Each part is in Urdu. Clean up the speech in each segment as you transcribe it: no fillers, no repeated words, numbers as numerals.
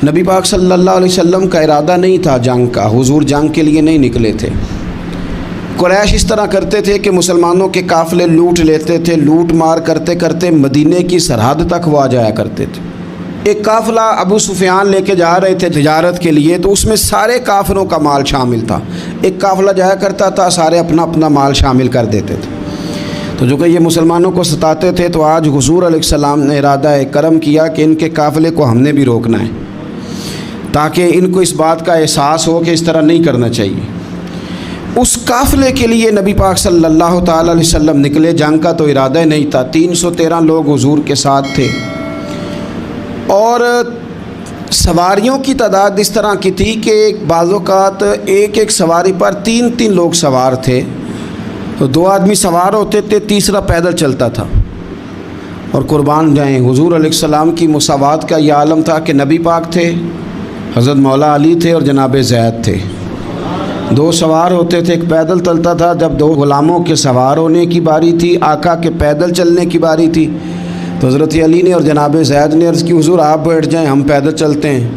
نبی پاک صلی اللہ علیہ وسلم کا ارادہ نہیں تھا جنگ کا، حضور جنگ کے لیے نہیں نکلے تھے۔ قریش اس طرح کرتے تھے کہ مسلمانوں کے قافلے لوٹ لیتے تھے، لوٹ مار کرتے کرتے مدینے کی سرحد تک وہ آ جایا کرتے تھے۔ ایک قافلہ ابو سفیان لے کے جا رہے تھے تجارت کے لیے، تو اس میں سارے کافروں کا مال شامل تھا۔ ایک قافلہ جایا کرتا تھا، سارے اپنا اپنا مال شامل کر دیتے تھے۔ تو جو کہ یہ مسلمانوں کو ستاتے تھے، تو آج حضور علیہ السلام نے ارادہ کرم کیا کہ ان کے قافلے کو ہم نے بھی روکنا ہے، تاکہ ان کو اس بات کا احساس ہو کہ اس طرح نہیں کرنا چاہیے۔ اس قافلے کے لیے نبی پاک صلی اللہ تعالی علیہ وسلم نکلے، جنگ کا تو ارادہ ہی نہیں تھا۔ 313 لوگ حضور کے ساتھ تھے، اور سواریوں کی تعداد اس طرح کی تھی کہ بعض اوقات ایک سواری پر 3 لوگ سوار تھے، تو 2 آدمی سوار ہوتے تھے، تیسرا پیدل چلتا تھا۔ اور قربان جائیں، حضور علیہ السلام کی مساوات کا یہ عالم تھا کہ نبی پاک تھے، حضرت مولا علی تھے اور جناب زید تھے۔ 2 سوار ہوتے تھے، ایک پیدل چلتا تھا۔ جب 2 غلاموں کے سوار ہونے کی باری تھی، آقا کے پیدل چلنے کی باری تھی، تو حضرت علی نے اور جناب زید نے عرض کی، حضور آپ بیٹھ جائیں، ہم پیدل چلتے ہیں۔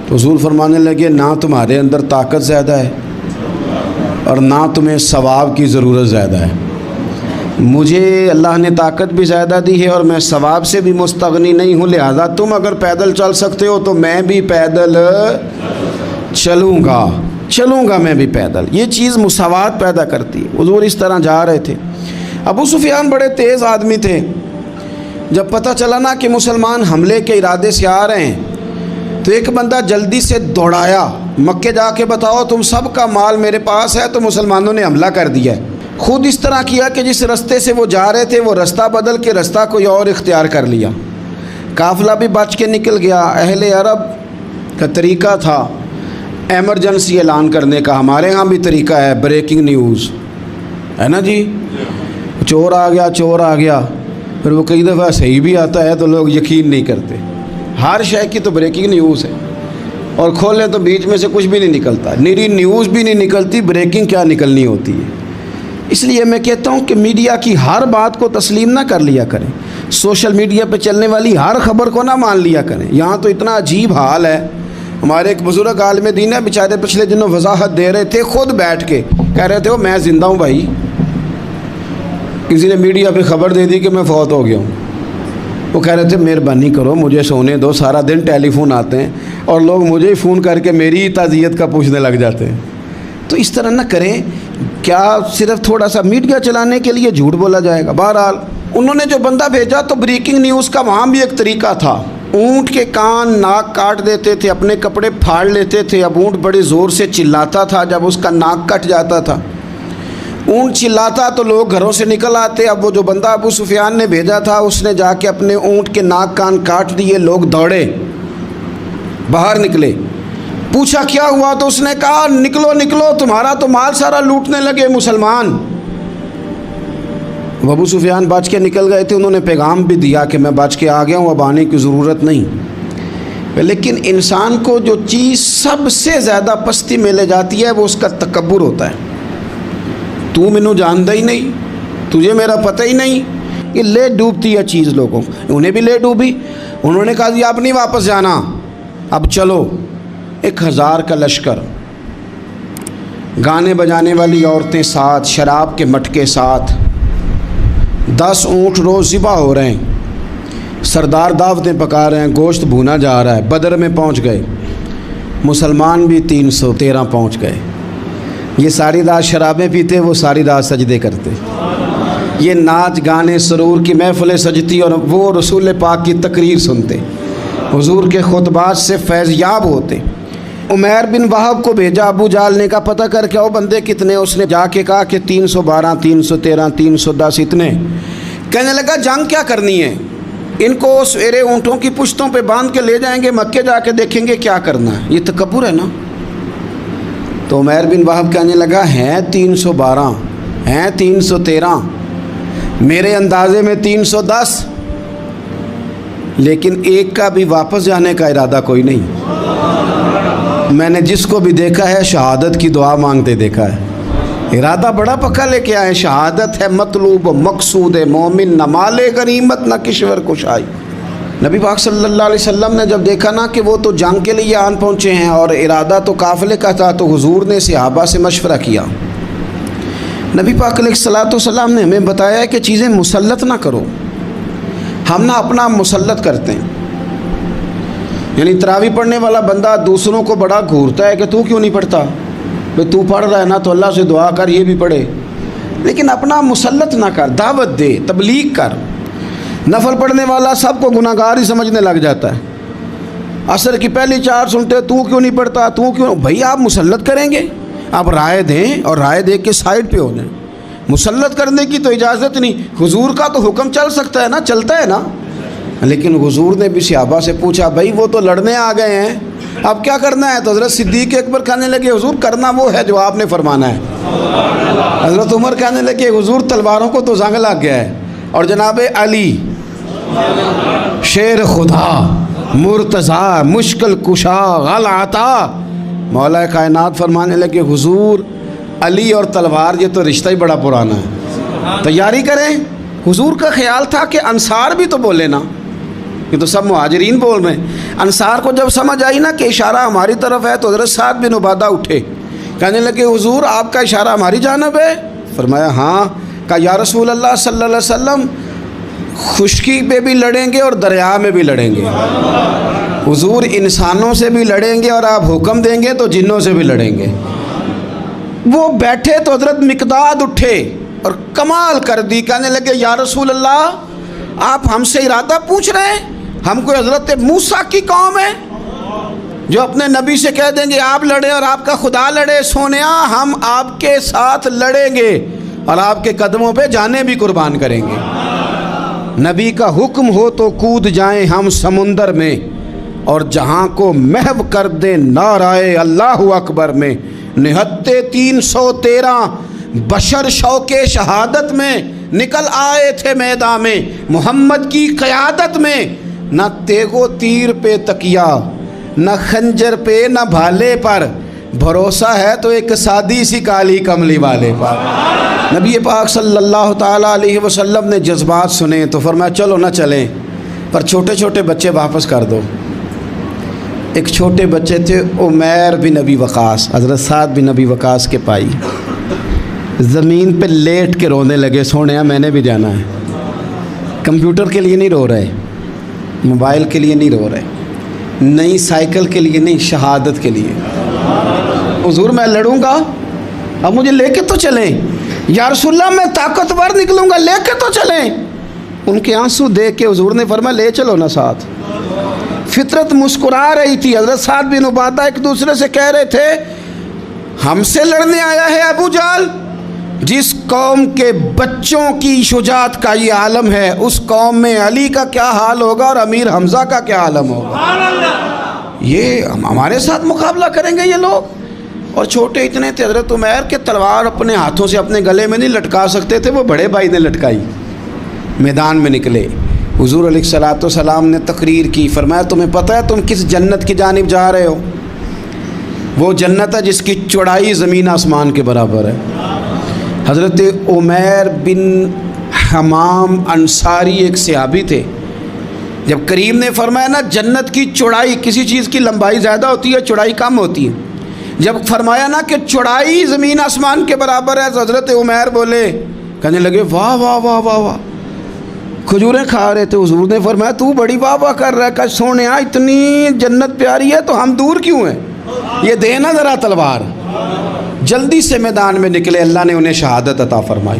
تو حضور فرمانے لگے، نہ تمہارے اندر طاقت زیادہ ہے اور نہ تمہیں ثواب کی ضرورت زیادہ ہے۔ مجھے اللہ نے طاقت بھی زیادہ دی ہے اور میں ثواب سے بھی مستغنی نہیں ہوں، لہذا تم اگر پیدل چل سکتے ہو تو میں بھی پیدل چلوں گا میں بھی پیدل۔ یہ چیز مساوات پیدا کرتی ہے۔ حضور اس طرح جا رہے تھے۔ ابو سفیان بڑے تیز آدمی تھے، جب پتہ چلا نا کہ مسلمان حملے کے ارادے سے آ رہے ہیں، تو ایک بندہ جلدی سے دوڑایا، مکے جا کے بتاؤ تم سب کا مال میرے پاس ہے۔ تو مسلمانوں نے حملہ کر دیا ہے۔ خود اس طرح کیا کہ جس رستے سے وہ جا رہے تھے وہ رستہ بدل کے رستہ کوئی اور اختیار کر لیا۔ قافلہ بھی بچ کے نکل گیا۔ اہل عرب کا طریقہ تھا ایمرجنسی اعلان کرنے کا، ہمارے ہاں بھی طریقہ ہے بریکنگ نیوز، ہے نا جی، چور آ گیا، پھر وہ کئی دفعہ صحیح بھی آتا ہے تو لوگ یقین نہیں کرتے۔ ہر شے کی تو بریکنگ نیوز ہے، اور کھولیں تو بیچ میں سے کچھ بھی نہیں نکلتا، نیری نیوز بھی نہیں نکلتی، بریکنگ کیا نکلنی ہوتی ہے۔ اس لیے میں کہتا ہوں کہ میڈیا کی ہر بات کو تسلیم نہ کر لیا کریں، سوشل میڈیا پہ چلنے والی ہر خبر کو نہ مان لیا کریں۔ یہاں تو اتنا عجیب حال ہے، ہمارے ایک بزرگ عالم دین ہے، بیچارے پچھلے دنوں وضاحت دے رہے تھے، خود بیٹھ کے کہہ رہے تھے، میں زندہ ہوں بھائی، کسی نے میڈیا پہ خبر دے دی کہ میں فوت ہو گیا ہوں۔ وہ کہہ رہے تھے مہربانی کرو مجھے سونے دو، سارا دن ٹیلی فون آتے ہیں اور لوگ مجھے ہی فون کر کے میری تعزیت کا پوچھنے لگ جاتے ہیں۔ تو اس طرح نہ کریں، کیا صرف تھوڑا سا میڈیا چلانے کے لیے جھوٹ بولا جائے گا؟ بہرحال انہوں نے جو بندہ بھیجا تو بریکنگ نیوز کا وہاں بھی ایک طریقہ تھا، اونٹ کے کان ناک کاٹ دیتے تھے، اپنے کپڑے پھاڑ لیتے تھے۔ اب اونٹ بڑے زور سے چلاتا تھا، جب اس کا ناک کٹ جاتا تھا، اونٹ چلاتا تو لوگ گھروں سے نکل آتے۔ اب وہ جو بندہ ابو سفیان نے بھیجا تھا، اس نے جا کے اپنے اونٹ کے ناک کان کاٹ دیے، لوگ دوڑے باہر نکلے، پوچھا کیا ہوا، تو اس نے کہا نکلو تمہارا تو مال سارا لوٹنے لگے مسلمان۔ ابو سفیان بچ کے نکل گئے تھے، انہوں نے پیغام بھی دیا کہ میں بچ کے آ گیا ہوں، اب آنے کی ضرورت نہیں۔ لیکن انسان کو جو چیز سب سے زیادہ پستی میں لے جاتی ہے وہ اس کا تکبر ہوتا ہے۔ تو مینوں جاندا ہی نہیں، تجھے میرا پتہ ہی نہیں، یہ لے ڈوبتی ہے چیز لوگوں، انہیں بھی لے ڈوبی۔ انہوں نے کہا جی اب نہیں واپس جانا، اب چلو۔ 1000 کا لشکر، گانے بجانے والی عورتیں ساتھ، شراب کے مٹکے ساتھ، 10 اونٹ روز ذبح ہو رہے ہیں، سردار دعوتیں پکا رہے ہیں، گوشت بھونا جا رہا ہے۔ بدر میں پہنچ گئے، مسلمان بھی 313 پہنچ گئے۔ یہ ساری رات شرابیں پیتے، وہ ساری رات سجدے کرتے، یہ ناچ گانے سرور کی محفلیں سجتی اور وہ رسول پاک کی تقریر سنتے، حضور کے خطبات سے فیض یاب ہوتے۔ عمیر بن وہب کو بھیجا ابو جہل نے کہا پتہ کر کے آؤ بندے کتنے، اس نے جا کے کہا کہ 312 313 310 اتنے۔ کہنے لگا جنگ کیا کرنی ہے، ان کو سویرے اونٹوں کی پشتوں پہ باندھ کے لے جائیں گے، مکے جا کے دیکھیں گے کیا کرنا ہے، یہ تکبر ہے نا۔ تو عمیر بن وہب کہنے لگا ہیں 312 ہیں 313، میرے اندازے میں 310، لیکن ایک کا بھی واپس جانے کا ارادہ کوئی نہیں۔ میں نے جس کو بھی دیکھا ہے شہادت کی دعا مانگتے دیکھا ہے، ارادہ بڑا پکا لے کے آئے، شہادت ہے مطلوب و مقصود مومن، نہ مال غنیمت نہ کشور کشائی۔ نبی پاک صلی اللہ علیہ وسلم نے جب دیکھا نا کہ وہ تو جنگ کے لیے آن پہنچے ہیں اور ارادہ تو قافلے کا تھا، تو حضور نے صحابہ سے مشورہ کیا۔ نبی پاک علیہ الصلوۃ والسلام نے ہمیں بتایا ہے کہ چیزیں مسلط نہ کرو، ہم نہ اپنا مسلط کرتے ہیں۔ یعنی تراویح پڑھنے والا بندہ دوسروں کو بڑا گھورتا ہے کہ تو کیوں نہیں پڑھتا، بھئی تو پڑھ رہا ہے نا تو اللہ سے دعا کر یہ بھی پڑھے، لیکن اپنا مسلط نہ کر، دعوت دے، تبلیغ کر۔ نفل پڑھنے والا سب کو گناہ گار ہی سمجھنے لگ جاتا ہے، عصر کی پہلی 4 سنتے تو کیوں نہیں پڑھتا، تو کیوں؟ بھئی آپ مسلط کریں گے، آپ رائے دیں اور رائے دے کے سائڈ پہ ہو جائیں۔ مسلط کرنے کی تو اجازت نہیں، حضور کا تو حکم چل سکتا ہے نا، چلتا ہے نا، لیکن حضور نے بھی صحابہ سے پوچھا بھائی وہ تو لڑنے آ گئے ہیں، اب کیا کرنا ہے؟ تو حضرت صدیق اکبر کہنے لگے حضور کرنا وہ ہے جو آپ نے فرمانا ہے۔ حضرت عمر کہنے لگے حضور تلواروں کو تو زنگ لگ گیا ہے، اور جناب علی شیر خدا مرتضیٰ مشکل کشا غل عطا، مولا کائنات فرمانے لگے حضور علی اور تلوار یہ تو رشتہ ہی بڑا پرانا ہے، تیاری کریں۔ حضور کا خیال تھا کہ انصار بھی تو بولے نا، یہ تو سب مہاجرین بول رہے ہیں۔ انصار کو جب سمجھ آئی نا کہ اشارہ ہماری طرف ہے تو حضرت سعد بن عبادہ اٹھے، کہنے لگے حضور آپ کا اشارہ ہماری جانب ہے؟ فرمایا ہاں۔ کہا یا رسول اللہ صلی اللہ علیہ وسلم خشکی پہ بھی لڑیں گے اور دریا میں بھی لڑیں گے، حضور انسانوں سے بھی لڑیں گے اور آپ حکم دیں گے تو جنوں سے بھی لڑیں گے۔ وہ بیٹھے تو حضرت مقداد اٹھے اور کمال کر دی، کہنے لگے یا رسول اللہ آپ ہم سے ارادہ پوچھ رہے ہیں؟ ہم کوئی حضرت موسیٰ کی قوم ہے جو اپنے نبی سے کہہ دیں گے آپ لڑیں اور آپ کا خدا لڑے؟ سونیا ہم آپ کے ساتھ لڑیں گے اور آپ کے قدموں پہ جانیں بھی قربان کریں گے۔ نبی کا حکم ہو تو کود جائیں ہم سمندر میں اور جہاں کو محو کر دیں نعرہ اللہ اکبر میں۔ نہتے 313 بشر شوق شہادت میں نکل آئے تھے میدان میں، محمد کی قیادت میں نہ تیغ و تیر پہ تکیہ، نہ خنجر پہ نہ بھالے پر، بھروسہ ہے تو ایک سادی سی کالی کملی والے پر۔ نبی پاک صلی اللہ تعالیٰ علیہ وسلم نے جذبات سنے تو فرمایا چلو نہ چلیں، پر چھوٹے چھوٹے بچے واپس کر دو۔ ایک چھوٹے بچے تھے عمیر بن ابی وقاص، حضرت سعد بن ابی وقاص کے بھائی، زمین پہ لیٹ کے رونے لگے، سونے میں نے بھی جانا ہے۔ کمپیوٹر کے لیے نہیں رو رہے، موبائل کے لیے نہیں رو رہے، نئی سائیکل کے لیے نہیں، شہادت کے لیے۔ حضور میں لڑوں گا، اب مجھے لے کے تو چلیں۔ یا رسول اللہ میں طاقتور نکلوں گا، لے کے تو چلیں۔ ان کے آنسو دیکھ کے حضور نے فرمایا لے چلو نا ساتھ۔ فطرت مسکرا رہی تھی۔ حضرت سعد بن عبادہ ایک دوسرے سے کہہ رہے تھے ہم سے لڑنے آیا ہے ابو جہل، جس قوم کے بچوں کی شجاعت کا یہ عالم ہے، اس قوم میں علی کا کیا حال ہوگا اور امیر حمزہ کا کیا عالم ہوگا۔ یہ ہمارے ساتھ مقابلہ کریں گے یہ لوگ؟ اور چھوٹے اتنے تھے حضرت عمیر کے تلوار اپنے ہاتھوں سے اپنے گلے میں نہیں لٹکا سکتے تھے، وہ بڑے بھائی نے لٹکائی۔ میدان میں نکلے، حضور علیہ الصلوۃ والسلام نے تقریر کی، فرمایا تمہیں پتہ ہے تم کس جنت کی جانب جا رہے ہو؟ وہ جنت ہے جس کی چوڑائی زمین آسمان کے برابر ہے۔ حضرت عمیر بن حمام انصاری ایک صحابی تھے، جب کریم نے فرمایا نا جنت کی چوڑائی، کسی چیز کی لمبائی زیادہ ہوتی ہے چوڑائی کم ہوتی ہے، جب فرمایا نا کہ چوڑائی زمین آسمان کے برابر ہے تو حضرت عمیر بولے، کہنے لگے واہ واہ واہ واہ واہ، کھجوریں کھا رہے تھے۔ حضور نے فرمایا تو بڑی واہ واہ کر رہا ہے، کہ سونیا اتنی جنت پیاری ہے تو ہم دور کیوں ہیں، یہ دینا ذرا تلوار۔ جلدی سے میدان میں نکلے، اللہ نے انہیں شہادت عطا فرمائی۔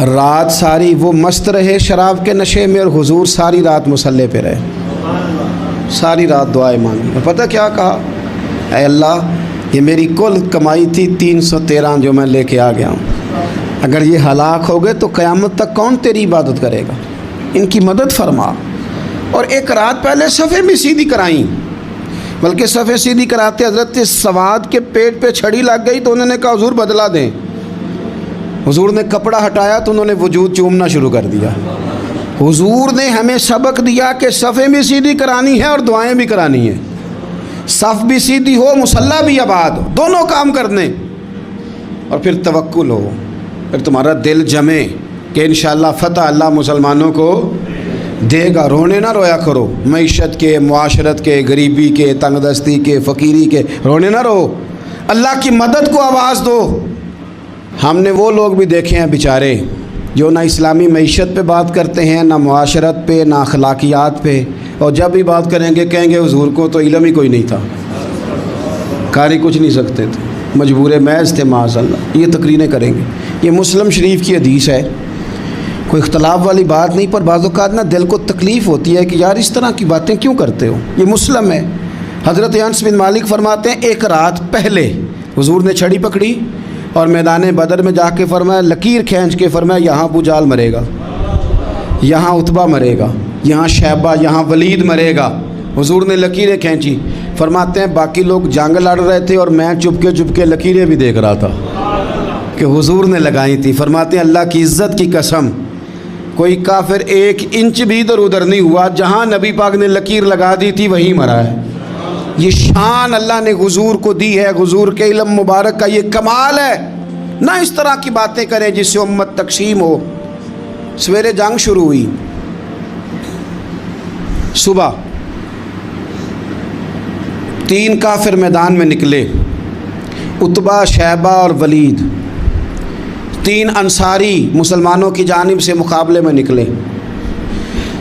رات ساری وہ مست رہے شراب کے نشے میں، اور حضور ساری رات مصلی پہ رہے، ساری رات دعائیں مانگی۔ اور پتہ کیا کہا؟ اے اللہ یہ میری کل کمائی تھی 313 جو میں لے کے آ گیا ہوں، اگر یہ ہلاک ہو گئے تو قیامت تک کون تیری عبادت کرے گا، ان کی مدد فرما۔ اور ایک رات پہلے صفیں بھی سیدھی کرائیں، بلکہ صفیں سیدھی کراتے حضرت سواد کے پیٹ پہ چھڑی لگ گئی تو انہوں نے کہا حضور بدلا دیں۔ حضور نے کپڑا ہٹایا تو انہوں نے وجود چومنا شروع کر دیا۔ حضور نے ہمیں سبق دیا کہ صفیں بھی سیدھی کرانی ہے اور دعائیں بھی کرانی ہیں، صف بھی سیدھی ہو مصلی بھی آباد ہو، دونوں کام کرنے، اور پھر توکل ہو، پھر تمہارا دل جمے کہ انشاءاللہ فتح اللہ مسلمانوں کو۔ دے گا. رونے نہ رویا کرو, معیشت کے, معاشرت کے, غریبی کے, تنگ دستی کے, فقیری کے رونے نہ رہو, اللہ کی مدد کو آواز دو. ہم نے وہ لوگ بھی دیکھے ہیں بیچارے جو نہ اسلامی معیشت پہ بات کرتے ہیں, نہ معاشرت پہ, نہ اخلاقیات پہ, اور جب بھی بات کریں گے کہیں گے حضور کو تو علم ہی کوئی نہیں تھا, قاری کچھ نہیں سکتے تھے, مجبور محض تھے معاذ اللہ. یہ تقریریں کریں گے. یہ مسلم شریف کی حدیث ہے, کوئی اختلاف والی بات نہیں, پر بعض اوقات نا دل کو تکلیف ہوتی ہے کہ یار اس طرح کی باتیں کیوں کرتے ہو. یہ مسلم ہے. حضرت انس بن مالک فرماتے ہیں ایک رات پہلے حضور نے چھڑی پکڑی اور میدان بدر میں جا کے فرمایا, لکیر کھینچ کے فرمایا یہاں ابو جہل مرے گا, یہاں عتبہ مرے گا, یہاں شیبہ, یہاں ولید مرے گا. حضور نے لکیریں کھینچی. فرماتے ہیں باقی لوگ جنگ لڑ رہے تھے اور میں چپ کے لکیریں بھی دیکھ رہا تھا کہ حضور نے لگائی تھی. فرماتے ہیں اللہ کی عزت کی قسم کوئی کافر 1 انچ بھی ادھر ادھر نہیں ہوا, جہاں نبی پاک نے لکیر لگا دی تھی وہیں مرا ہے. یہ شان اللہ نے حضور کو دی ہے, حضور کے علم مبارک کا یہ کمال ہے. نہ اس طرح کی باتیں کریں جس سے امت تقسیم ہو. سویرے جنگ شروع ہوئی, صبح 3 کافر میدان میں نکلے, عتبہ, شیبہ اور ولید. 3 انصاری مسلمانوں کی جانب سے مقابلے میں نکلے,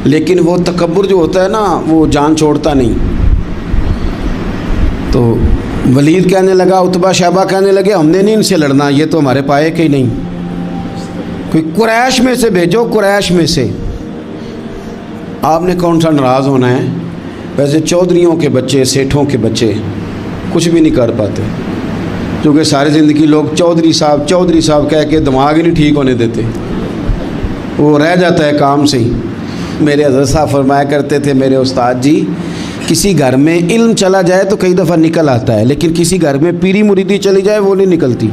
لیکن وہ تکبر جو ہوتا ہے نا وہ جان چھوڑتا نہیں. تو ولید کہنے لگا, عتبہ شیبہ کہنے لگے ہم نے نہیں ان سے لڑنا, یہ تو ہمارے پائے کے ہی نہیں, کوئی قریش میں سے بھیجو, قریش میں سے. آپ نے کون سا ناراض ہونا ہے, ویسے چودھریوں کے بچے, سیٹھوں کے بچے کچھ بھی نہیں کر پاتے, کیونکہ ساری زندگی لوگ چودھری صاحب کہہ کے دماغ ہی نہیں ٹھیک ہونے دیتے, وہ رہ جاتا ہے کام سے ہی. میرے حضرت صاحب فرمایا کرتے تھے, میرے استاد جی, کسی گھر میں علم چلا جائے تو کئی دفعہ نکل آتا ہے, لیکن کسی گھر میں پیری مریدی چلی جائے وہ نہیں نکلتی,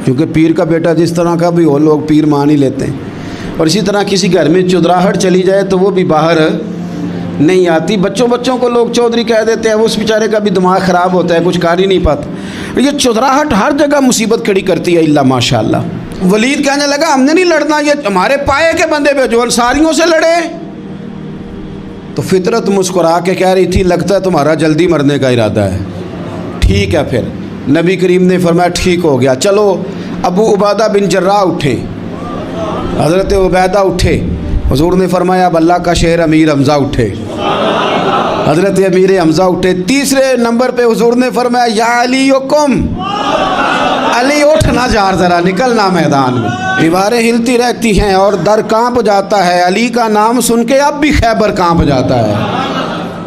کیونکہ پیر کا بیٹا جس طرح کا بھی ہو لوگ پیر مان ہی لیتے ہیں. اور اسی طرح کسی گھر میں چودراہٹ چلی جائے تو وہ بھی باہر نہیں آتی. بچوں کو لوگ چودھری کہہ دیتے ہیں, وہ اس بیچارے کا بھی دماغ خراب ہوتا ہے, کچھ کر ہی نہیں پاتا. یہ چودراہٹ ہر جگہ مصیبت کھڑی کرتی ہے اللہ ماشاء اللہ. ولید کہنے لگا ہم نے نہیں لڑنا, یہ ہمارے پائے کے بندے پہ جو انصاریوں سے لڑے. تو فطرت مسکرا کے کہہ رہی تھی لگتا ہے تمہارا جلدی مرنے کا ارادہ ہے. ٹھیک ہے, پھر نبی کریم نے فرمایا ٹھیک ہو گیا, چلو. ابو عبیدہ بن جراح اٹھے, حضرت عبیدہ اٹھے. حضور نے فرمایا اب اللہ کا شہر امیر حمزہ اٹھے, حضرت امیر حمزہ اٹھے. تیسرے نمبر پہ حضور نے فرمایا یا علی کم, علی اٹھنا جار, ذرا نکلنا میدان میں. دیواریں ہلتی رہتی ہیں اور در کانپ جاتا ہے, علی کا نام سن کے اب بھی خیبر کانپ جاتا ہے.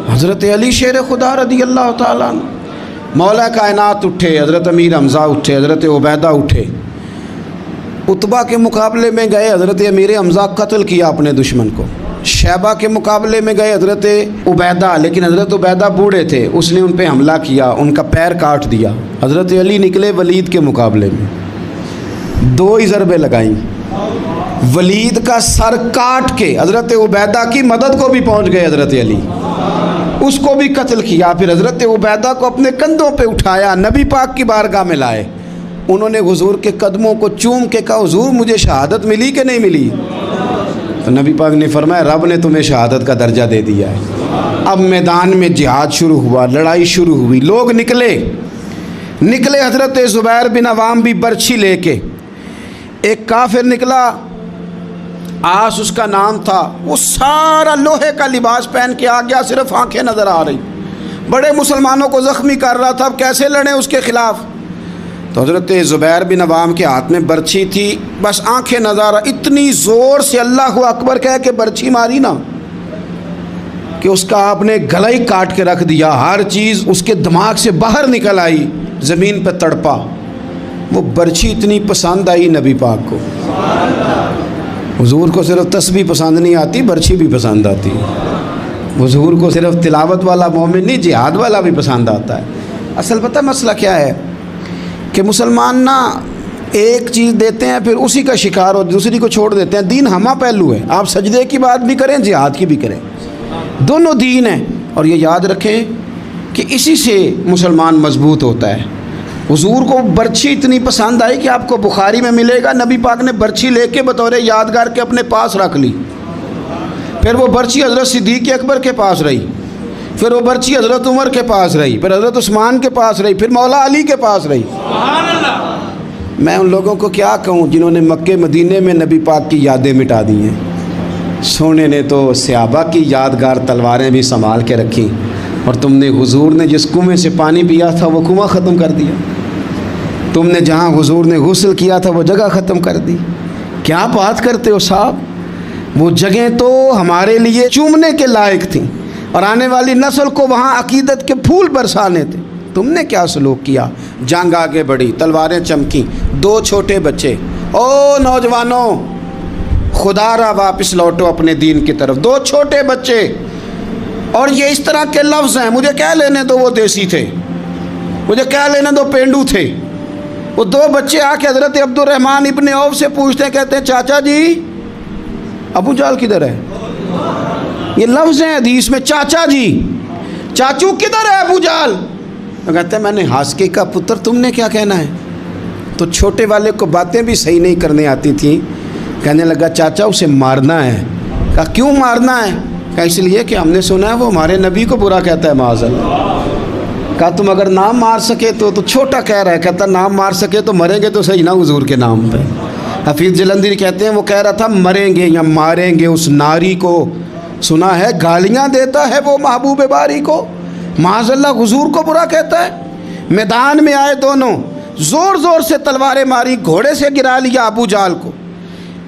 حضرت علی شیر خدا رضی اللہ تعالیٰ عنہ. مولا کائنات اٹھے, حضرت امیر حمزہ اٹھے, حضرت عبیدہ اٹھے. عتبہ کے مقابلے میں گئے, حضرت امیر حمزہ قتل کیا اپنے دشمن کو. شیبہ کے مقابلے میں گئے حضرت عبیدہ, لیکن حضرت عبیدہ بوڑھے تھے, اس نے ان پہ حملہ کیا, ان کا پیر کاٹ دیا. حضرت علی نکلے ولید کے مقابلے میں, 2 ہی ضربیں لگائیں, ولید کا سر کاٹ کے حضرت عبیدہ کی مدد کو بھی پہنچ گئے حضرت علی, اس کو بھی قتل کیا. پھر حضرت عبیدہ کو اپنے کندھوں پہ اٹھایا, نبی پاک کی بارگاہ میں لائے. انہوں نے حضور کے قدموں کو چوم کے کہا حضور مجھے شہادت ملی کہ نہیں ملی؟ تو نبی پاک نے فرمایا رب نے تمہیں شہادت کا درجہ دے دیا ہے. اب میدان میں جہاد شروع ہوا, لڑائی شروع ہوئی, لوگ نکلے. حضرت زبیر بن عوام بھی برچھی لے کے. ایک کافر نکلا, آس اس کا نام تھا, وہ سارا لوہے کا لباس پہن کے آ گیا, صرف آنکھیں نظر آ رہی, بڑے مسلمانوں کو زخمی کر رہا تھا. اب کیسے لڑیں اس کے خلاف؟ تو حضرت زبیر بن عوام کے ہاتھ میں برچھی تھی, بس آنکھیں نظر, اتنی زور سے اللہ اکبر کہہ کے برچھی ماری نا کہ اس کا آپ نے گلا ہی کاٹ کے رکھ دیا, ہر چیز اس کے دماغ سے باہر نکل آئی, زمین پہ تڑپا. وہ برچھی اتنی پسند آئی نبی پاک کو. حضور کو صرف تسبیح پسند نہیں آتی, برچھی بھی پسند آتی. حضور کو صرف تلاوت والا مومن نہیں, جہاد والا بھی پسند آتا ہے. اصل پتہ مسئلہ کیا ہے کہ مسلمان نا ایک چیز دیتے ہیں پھر اسی کا شکار اور دوسری کو چھوڑ دیتے ہیں. دین ہمہ پہلو ہے, آپ سجدے کی بات بھی کریں, جہاد کی بھی کریں, دونوں دین ہیں. اور یہ یاد رکھیں کہ اسی سے مسلمان مضبوط ہوتا ہے. حضور کو برچھی اتنی پسند آئی کہ آپ کو بخاری میں ملے گا, نبی پاک نے برچھی لے کے بطور یادگار کے اپنے پاس رکھ لی. پھر وہ برچی حضرت صدیق اکبر کے پاس رہی، پھر وہ برچی حضرت عمر کے پاس رہی، پھر حضرت عثمان کے پاس رہی، پھر مولا علی کے پاس رہی۔ میں ان لوگوں کو کیا کہوں جنہوں نے مکے مدینے میں نبی پاک کی یادیں مٹا دی ہیں۔ سونے نے تو صحابہ کی یادگار تلواریں بھی سنبھال کے رکھی، اور تم نے حضور نے جس کنویں سے پانی پیا تھا وہ کنواں ختم کر دیا، تم نے جہاں حضور نے غسل کیا تھا وہ جگہ ختم کر دی۔ کیا بات کرتے ہو صاحب، وہ جگہیں تو ہمارے لیے چومنے کے لائق تھیں اور آنے والی نسل کو وہاں عقیدت کے پھول برسانے تھے۔ تم نے کیا سلوک کیا؟ جنگ آگے بڑھی، تلواریں چمکیں، 2 چھوٹے بچے، او نوجوانوں خدا را واپس لوٹو اپنے دین کی طرف، 2 چھوٹے بچے، اور یہ اس طرح کے لفظ ہیں، مجھے کہہ لینے دو وہ دیسی تھے، مجھے کہہ لینے دو پینڈو تھے۔ وہ 2 بچے آ کے حضرت عبد الرحمن ابن عوف سے پوچھتے ہیں، کہتے ہیں چاچا جی ابو جہل کدھر ہے؟ یہ لفظ ہیں حدیث میں، چاچا جی، چاچو کدھر ہے ابو جہل؟ تو کہتے ہیں میں نے ہاسکے کا پتر، تم نے کیا کہنا ہے؟ تو چھوٹے والے کو باتیں بھی صحیح نہیں کرنے آتی تھیں، کہنے لگا چاچا اسے مارنا ہے۔ کہا کیوں مارنا ہے؟ کہا اس لیے کہ ہم نے سنا ہے وہ ہمارے نبی کو برا کہتا ہے معاذ اللہ۔ کہا تم اگر نام مار سکے تو چھوٹا کہہ رہا ہے، کہتا نام مار سکے تو مریں گے تو صحیح نا حضور کے نام پہ۔ حفیظ جلندری کہتے ہیں وہ کہہ رہا تھا مریں گے یا ماریں گے اس ناری کو، سنا ہے گالیاں دیتا ہے وہ محبوب باری کو، معاذ اللہ حضور کو برا کہتا ہے۔ میدان میں آئے دونوں، زور زور سے تلواریں ماری، گھوڑے سے گرا لیا ابو جہل کو۔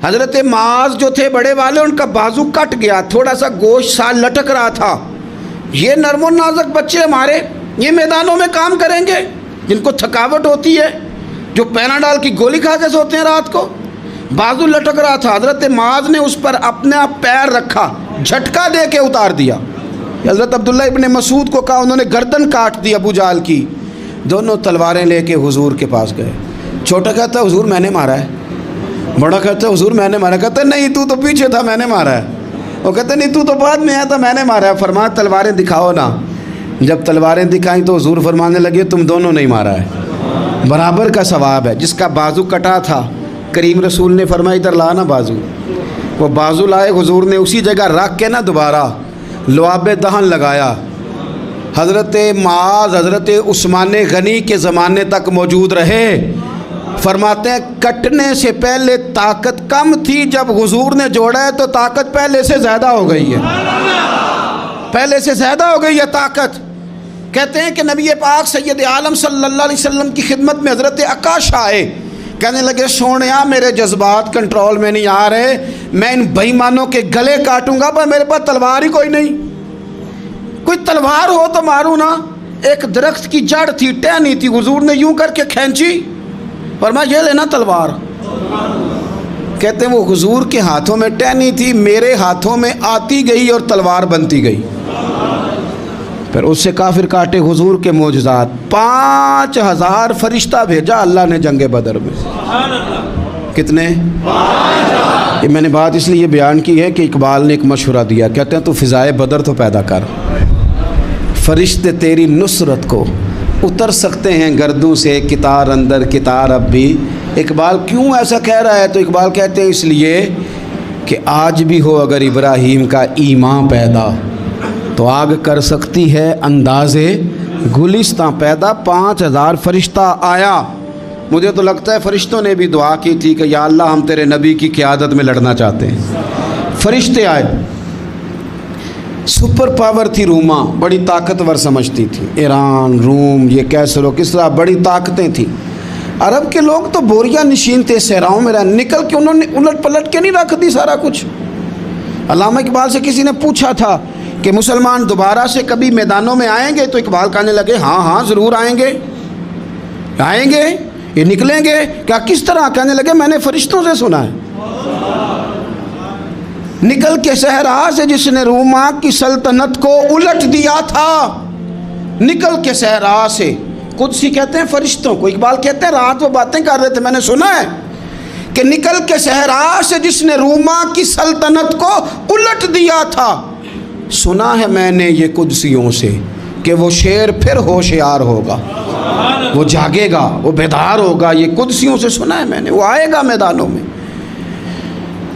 حضرت معاذ جو تھے بڑے والے، ان کا بازو کٹ گیا، تھوڑا سا گوشت سال لٹک رہا تھا۔ یہ نرم و نازک بچے ہمارے، یہ میدانوں میں کام کریں گے، جن کو تھکاوٹ ہوتی ہے، جو پیناڈال کی گولی کھا کے سوتے ہیں رات کو، بازو لٹک رہا تھا۔ حضرت معاذ نے اس پر اپنا پیر رکھا، جھٹکا دے کے اتار دیا۔ حضرت عبداللہ ابن مسعود کو کہا، انہوں نے گردن کاٹ دی ابو جہل کی۔ دونوں تلواریں لے کے حضور کے پاس گئے۔ چھوٹا کہتا ہے حضور میں نے مارا ہے، بڑا کہتا ہے حضور میں نے مارا، کہتا ہے نہیں تو پیچھے تھا میں نے مارا ہے، وہ کہتا ہے نہیں تو بعد میں آیا تھا میں نے مارا ہے۔ فرمایا تلواریں دکھاؤ نا۔ جب تلواریں دکھائیں تو حضور فرمانے لگے تم دونوں نہیں مارا ہے، برابر کا ثواب ہے۔ جس کا بازو کٹا تھا کریم رسول نے فرمایا ادھر لا نا بازو، وہ بازو لائے، حضور نے اسی جگہ رکھ کے نا دوبارہ لعاب دہن لگایا۔ حضرت معاذ حضرت عثمان غنی کے زمانے تک موجود رہے۔ فرماتے ہیں کٹنے سے پہلے طاقت کم تھی، جب حضور نے جوڑا ہے تو طاقت پہلے سے زیادہ ہو گئی ہے، پہلے سے زیادہ ہو گئی ہے طاقت۔ کہتے ہیں کہ نبی پاک سید عالم صلی اللہ علیہ وسلم کی خدمت میں حضرت عکاش آئے، کہنے لگے سونیا میرے جذبات کنٹرول میں نہیں آ رہے، میں ان بے ایمانوں کے گلے کاٹوں گا، پر میرے پاس تلوار ہی کوئی نہیں، کوئی تلوار ہو تو ماروں نا۔ ایک درخت کی جڑ تھی، ٹہنی تھی، حضور نے یوں کر کے کھینچی، فرمایا یہ لینا تلوار۔ کہتے ہیں وہ حضور کے ہاتھوں میں ٹہنی تھی، میرے ہاتھوں میں آتی گئی اور تلوار بنتی گئی۔ پھر اس سے کافر کاٹے حضور کے معجزات، 5000 فرشتہ بھیجا اللہ نے جنگ بدر میں۔ کتنے؟ یہ میں نے بات اس لیے بیان کی ہے کہ اقبال نے ایک مشورہ دیا، کہتے ہیں تو فضائے بدر تو پیدا کر، فرشتے تیری نصرت کو اتر سکتے ہیں گردوں سے، کتار اندر کتار اب بھی۔ اقبال کیوں ایسا کہہ رہا ہے؟ تو اقبال کہتے ہیں اس لیے کہ آج بھی ہو اگر ابراہیم کا ایمان پیدا تو آگ کر سکتی ہے انداز گلستاں پیدا۔ 5000 فرشتہ آیا۔ مجھے تو لگتا ہے فرشتوں نے بھی دعا کی تھی کہ یا اللہ ہم تیرے نبی کی قیادت میں لڑنا چاہتے ہیں۔ فرشتے آئے، سپر پاور تھی روما، بڑی طاقتور سمجھتی تھی، ایران، روم، یہ کیسر و کسرا، بڑی طاقتیں تھیں۔ عرب کے لوگ تو بوریا نشین تھے، صحراؤں میں نکل کے انہوں نے الٹ پلٹ کے نہیں رکھ دی سارا کچھ۔ علامہ اقبال سے کسی نے پوچھا تھا کہ مسلمان دوبارہ سے کبھی میدانوں میں آئیں گے؟ تو اقبال کہنے لگے ہاں ہاں ضرور آئیں گے، آئیں گے، یہ نکلیں گے۔ کیا کس طرح؟ کہنے لگے میں نے فرشتوں سے سنا ہے، نکل کے صحرا سے جس نے روما کی سلطنت کو الٹ دیا تھا، نکل کے صحرا سے، قدسی کہتے ہیں فرشتوں کو، اقبال کہتے ہیں رات وہ باتیں کر رہے تھے میں نے سنا ہے کہ نکل کے صحرا سے جس نے روما کی سلطنت کو الٹ دیا تھا، سنا ہے میں نے یہ قدسیوں سے کہ وہ شیر پھر ہوشیار ہوگا، وہ جاگے گا، وہ بیدار ہوگا، یہ قدسیوں سے سنا ہے میں نے، وہ آئے گا میدانوں میں۔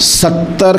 70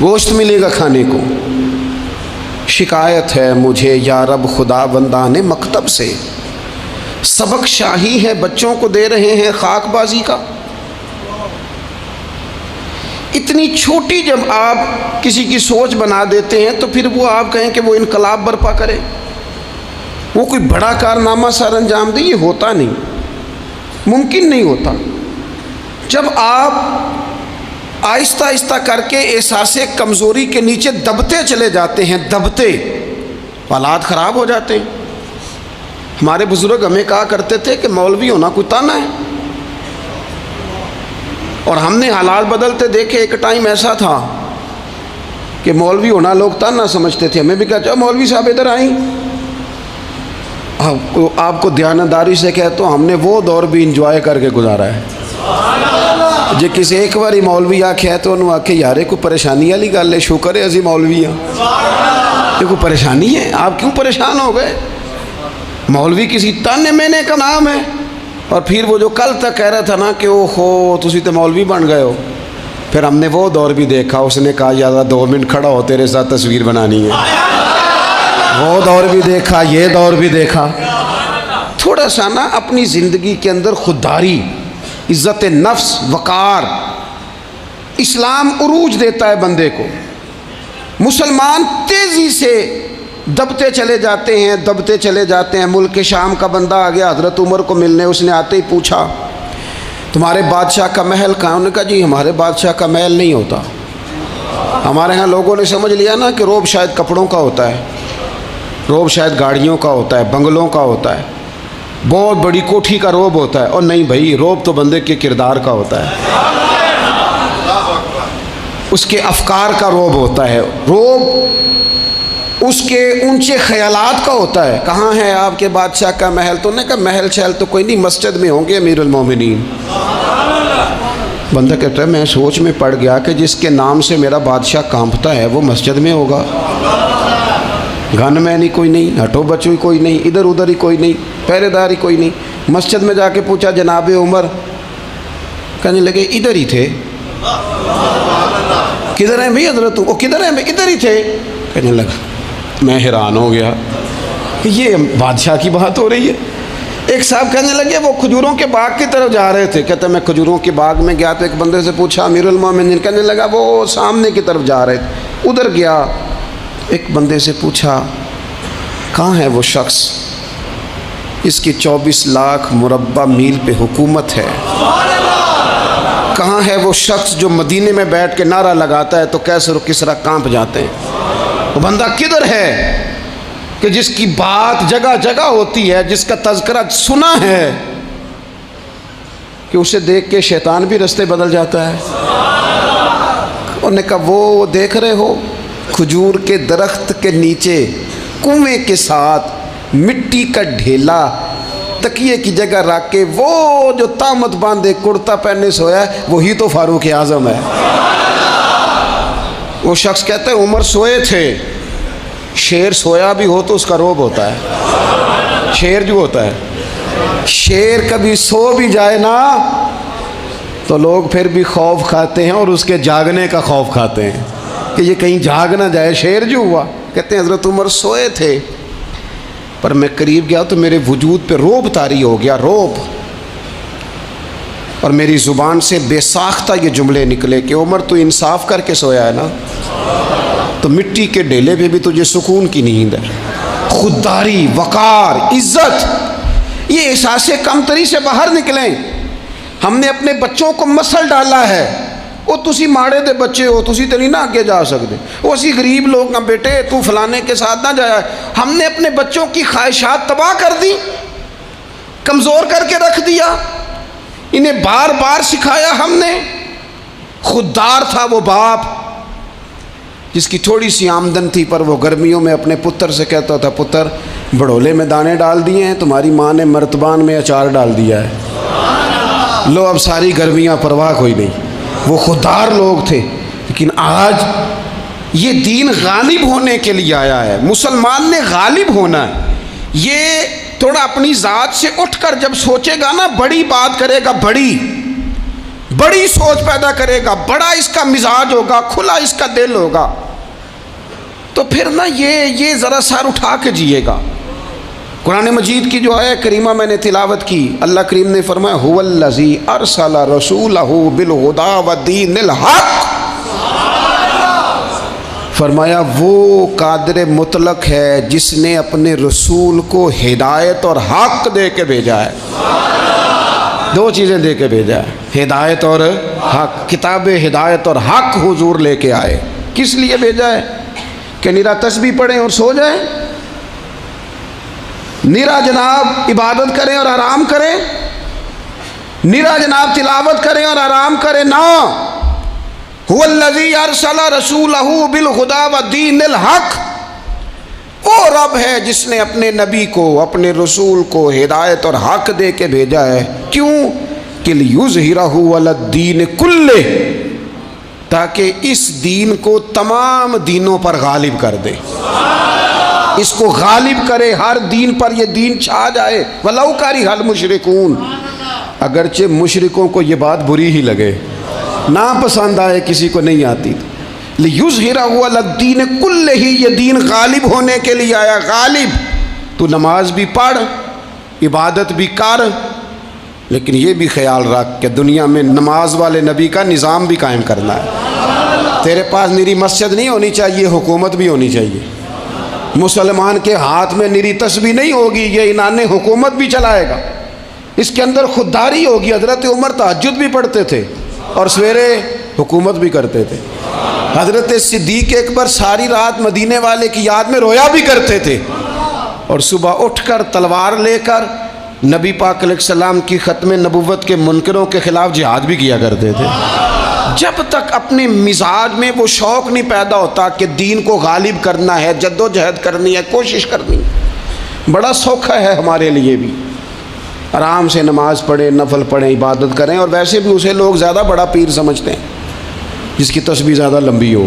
گوشت ملے گا کھانے کو۔ شکایت ہے مجھے یا رب خدا بندان مکتب سے، سبق شاہی ہے بچوں کو دے رہے ہیں خاک بازی کا۔ اتنی چھوٹی جب آپ کسی کی سوچ بنا دیتے ہیں تو پھر وہ آپ کہیں کہ وہ انقلاب برپا کرے، وہ کوئی بڑا کارنامہ سر انجام دے، یہ ہوتا نہیں، ممکن نہیں ہوتا۔ جب آپ آہستہ آہستہ کر کے احساس کمزوری کے نیچے دبتے چلے جاتے ہیں، دبتے، حالات خراب ہو جاتے ہیں۔ ہمارے بزرگ ہمیں کہا کرتے تھے کہ مولوی ہونا کوئی تانا ہے، اور ہم نے حالات بدلتے دیکھے۔ ایک ٹائم ایسا تھا کہ مولوی ہونا لوگ تانا سمجھتے تھے، ہمیں بھی کہا چاہو مولوی صاحب ادھر آئیں۔ آپ کو دیانتداری سے کہتا ہوں، ہم نے وہ دور بھی انجوائے کر کے گزارا ہے۔ جے کسی ایک باری مولوی آکھے تو انہوں آکھے یارے کوئی پریشانی والی گل ہے، شکر ہے ازی مولوی ہیں، یہ کوئی پریشانی ہے، آپ کیوں پریشان ہو گئے؟ مولوی کسی تانے مینے کا نام ہے۔ اور پھر وہ جو کل تک کہہ رہا تھا نا کہ او ہو تسی تو مولوی بن گئے ہو، پھر ہم نے وہ دور بھی دیکھا، اس نے کہا یار 2 منٹ کھڑا ہو تیرے ساتھ تصویر بنانی ہے، وہ دور بھی دیکھا، یہ دور بھی دیکھا۔ تھوڑا سا نا اپنی زندگی کے اندر خودداری، عزت نفس، وقار، اسلام عروج دیتا ہے بندے کو۔ مسلمان تیزی سے دبتے چلے جاتے ہیں، دبتے چلے جاتے ہیں۔ ملک شام کا بندہ آ گیا حضرت عمر کو ملنے، اس نے آتے ہی پوچھا تمہارے بادشاہ کا محل کہاں؟ انہوں نے کہا جی ہمارے بادشاہ کا محل نہیں ہوتا، ہمارے ہاں لوگوں نے سمجھ لیا نا کہ روب شاید کپڑوں کا ہوتا ہے، روب شاید گاڑیوں کا ہوتا ہے، بنگلوں کا ہوتا ہے، بہت بڑی کوٹھی کا روب ہوتا ہے۔ اور نہیں بھائی، روب تو بندے کے کردار کا ہوتا ہے، اس کے افکار کا روب ہوتا ہے، روب اس کے اونچے خیالات کا ہوتا ہے۔ کہاں ہے آپ کے بادشاہ کا محل؟ تو نے کہا محل شہل تو کوئی نہیں، مسجد میں ہوں گے امیر المومنین۔ بندہ کہتا ہے میں سوچ میں پڑ گیا کہ جس کے نام سے میرا بادشاہ کانپتا ہے وہ مسجد میں ہوگا، گن مین ہی کوئی نہیں، ہٹو بچو ہی کوئی نہیں، ادھر ادھر ہی کوئی نہیں، پہرے دار ہی کوئی نہیں۔ مسجد میں جا کے پوچھا جناب عمر، کہنے لگے ادھر ہی تھے۔ کدھر ہیں بھائی حضرت؟ وہ کدھر ہیں بھائی؟ ادھر ہی تھے۔ کہنے لگا، میں حیران ہو گیا کہ یہ بادشاہ کی بات ہو رہی ہے۔ ایک صاحب کہنے لگے وہ کھجوروں کے باغ کی طرف جا رہے تھے، کہتے میں کھجوروں کے باغ میں گیا تو ایک بندے سے پوچھا امیر المومنین، کہنے لگا وہ سامنے کی طرف جا رہے تھے، ادھر گیا۔ ایک بندے سے پوچھا کہاں ہے وہ شخص اس کی 24 لاکھ مربع میل پہ حکومت ہے؟ کہاں ہے وہ شخص جو مدینے میں بیٹھ کے نعرہ لگاتا ہے تو کیسر و کسرا کانپ جاتے ہیں؟ وہ بندہ کدھر ہے کہ جس کی بات جگہ جگہ ہوتی ہے، جس کا تذکرہ سنا ہے کہ اسے دیکھ کے شیطان بھی رستے بدل جاتا ہے؟ انہوں نے کہا وہ دیکھ رہے ہو کھجور کے درخت کے نیچے کنویں کے ساتھ مٹی کا ڈھیلا تکیے کی جگہ رکھ کے وہ جو تامت باندھے کرتا پہنے سویا ہے وہی تو فاروق اعظم ہے۔ وہ شخص کہتا ہے عمر سوئے تھے۔ شیر سویا بھی ہو تو اس کا روب ہوتا ہے، شیر جو ہوتا ہے، شیر کبھی سو بھی جائے نا تو لوگ پھر بھی خوف کھاتے ہیں اور اس کے جاگنے کا خوف کھاتے ہیں کہ یہ کہیں جاگ نہ جائے۔ شیر جو ہوا، کہتے ہیں حضرت عمر سوئے تھے پر میں قریب گیا تو میرے وجود پہ روب طاری ہو گیا، روب، اور میری زبان سے بے ساختہ یہ جملے نکلے کہ عمر تو انصاف کر کے سویا ہے نا، تو مٹی کے ڈھیلے پہ بھی تجھے سکون کی نیند ہے۔ خودداری، وقار، عزت، یہ احساس کمتری سے باہر نکلیں۔ ہم نے اپنے بچوں کو مسل ڈالا ہے، وہ تسی ماڑے دے بچے ہو، تسی تو نہیں نہ آگے جا سکتے، وہ اسی غریب لوگ نہ بیٹے تو فلانے کے ساتھ نہ جایا۔ ہم نے اپنے بچوں کی خواہشات تباہ کر دی، کمزور کر کے رکھ دیا، انہیں بار بار سکھایا ہم نے۔ خوددار تھا وہ باپ جس کی تھوڑی سی آمدن تھی پر وہ گرمیوں میں اپنے پتر سے کہتا تھا پتر بڑولے میں دانے ڈال دیے ہیں، تمہاری ماں نے مرتبان میں اچار ڈال دیا ہے، لو اب ساری گرمیاں پرواہ کوئی نہیں۔ وہ خوددار لوگ تھے، لیکن آج یہ دین غالب ہونے کے لیے آیا ہے، مسلمان نے غالب ہونا ہے۔ یہ تھوڑا اپنی ذات سے اٹھ کر جب سوچے گا نا، بڑی بات کرے گا، بڑی بڑی سوچ پیدا کرے گا، بڑا اس کا مزاج ہوگا، کھلا اس کا دل ہوگا، تو پھر نہ یہ ذرا سر اٹھا کے جیے گا۔ قرآن مجید کی جو آیت کریمہ میں نے تلاوت کی، اللہ کریم نے فرمایا هو الذی ارسل رسولہ بالہدی ودین الحق، فرمایا وہ قادر مطلق ہے جس نے اپنے رسول کو ہدایت اور حق دے کے بھیجا ہے۔ دو چیزیں دے کے بھیجا ہے، ہدایت اور حق۔ کتاب ہدایت اور حق حضور لے کے آئے۔ کس لیے بھیجا ہے؟ کہ نرا تسبیح پڑھیں اور سو جائیں؟ نرا جناب عبادت کریں اور آرام کریں؟ نرا جناب تلاوت کریں اور آرام کریں؟ نہ، هو الذی ارسل رسولہ بالہدی ودین الحق، وہ رب ہے جس نے اپنے نبی کو، اپنے رسول کو ہدایت اور حق دے کے بھیجا ہے۔ کیوں؟ کہ لیظہرہ علی الدین کلہ، تاکہ اس دین کو تمام دینوں پر غالب کر دے، اس کو غالب کرے، ہر دین پر یہ دین چھا جائے۔ وَلَوْ كَرِهَ الْمُشْرِكُونَ، اگرچہ مشرکوں کو یہ بات بری ہی لگے، نا پسند آئے، کسی کو نہیں آتی، لِيُظْهِرَهُ عَلَى الدِّينِ كُلِّهِ، یہ دین غالب ہونے کے لیے آیا۔ غالب، تو نماز بھی پڑھ، عبادت بھی کر، لیکن یہ بھی خیال رکھ کہ دنیا میں نماز والے نبی کا نظام بھی قائم کرنا ہے۔ تیرے پاس نری مسجد نہیں ہونی چاہیے، حکومت بھی ہونی چاہیے۔ مسلمان کے ہاتھ میں نری تسبیح نہیں ہوگی، یہ انان حکومت بھی چلائے گا۔ اس کے اندر خودداری ہوگی۔ حضرت عمر تہجد بھی پڑھتے تھے اور سویرے حکومت بھی کرتے تھے۔ حضرت صدیق اکبر ساری رات مدینے والے کی یاد میں رویا بھی کرتے تھے، اور صبح اٹھ کر تلوار لے کر نبی پاک علیہ السلام کی ختم نبوت کے منکروں کے خلاف جہاد بھی کیا کرتے تھے۔ جب تک اپنے مزاج میں وہ شوق نہیں پیدا ہوتا کہ دین کو غالب کرنا ہے، جد و جہد کرنی ہے، کوشش کرنی ہے، بڑا سوکھا ہے ہمارے لیے بھی، آرام سے نماز پڑھیں، نفل پڑھیں، عبادت کریں۔ اور ویسے بھی اسے لوگ زیادہ بڑا پیر سمجھتے ہیں جس کی تسبیح زیادہ لمبی ہو،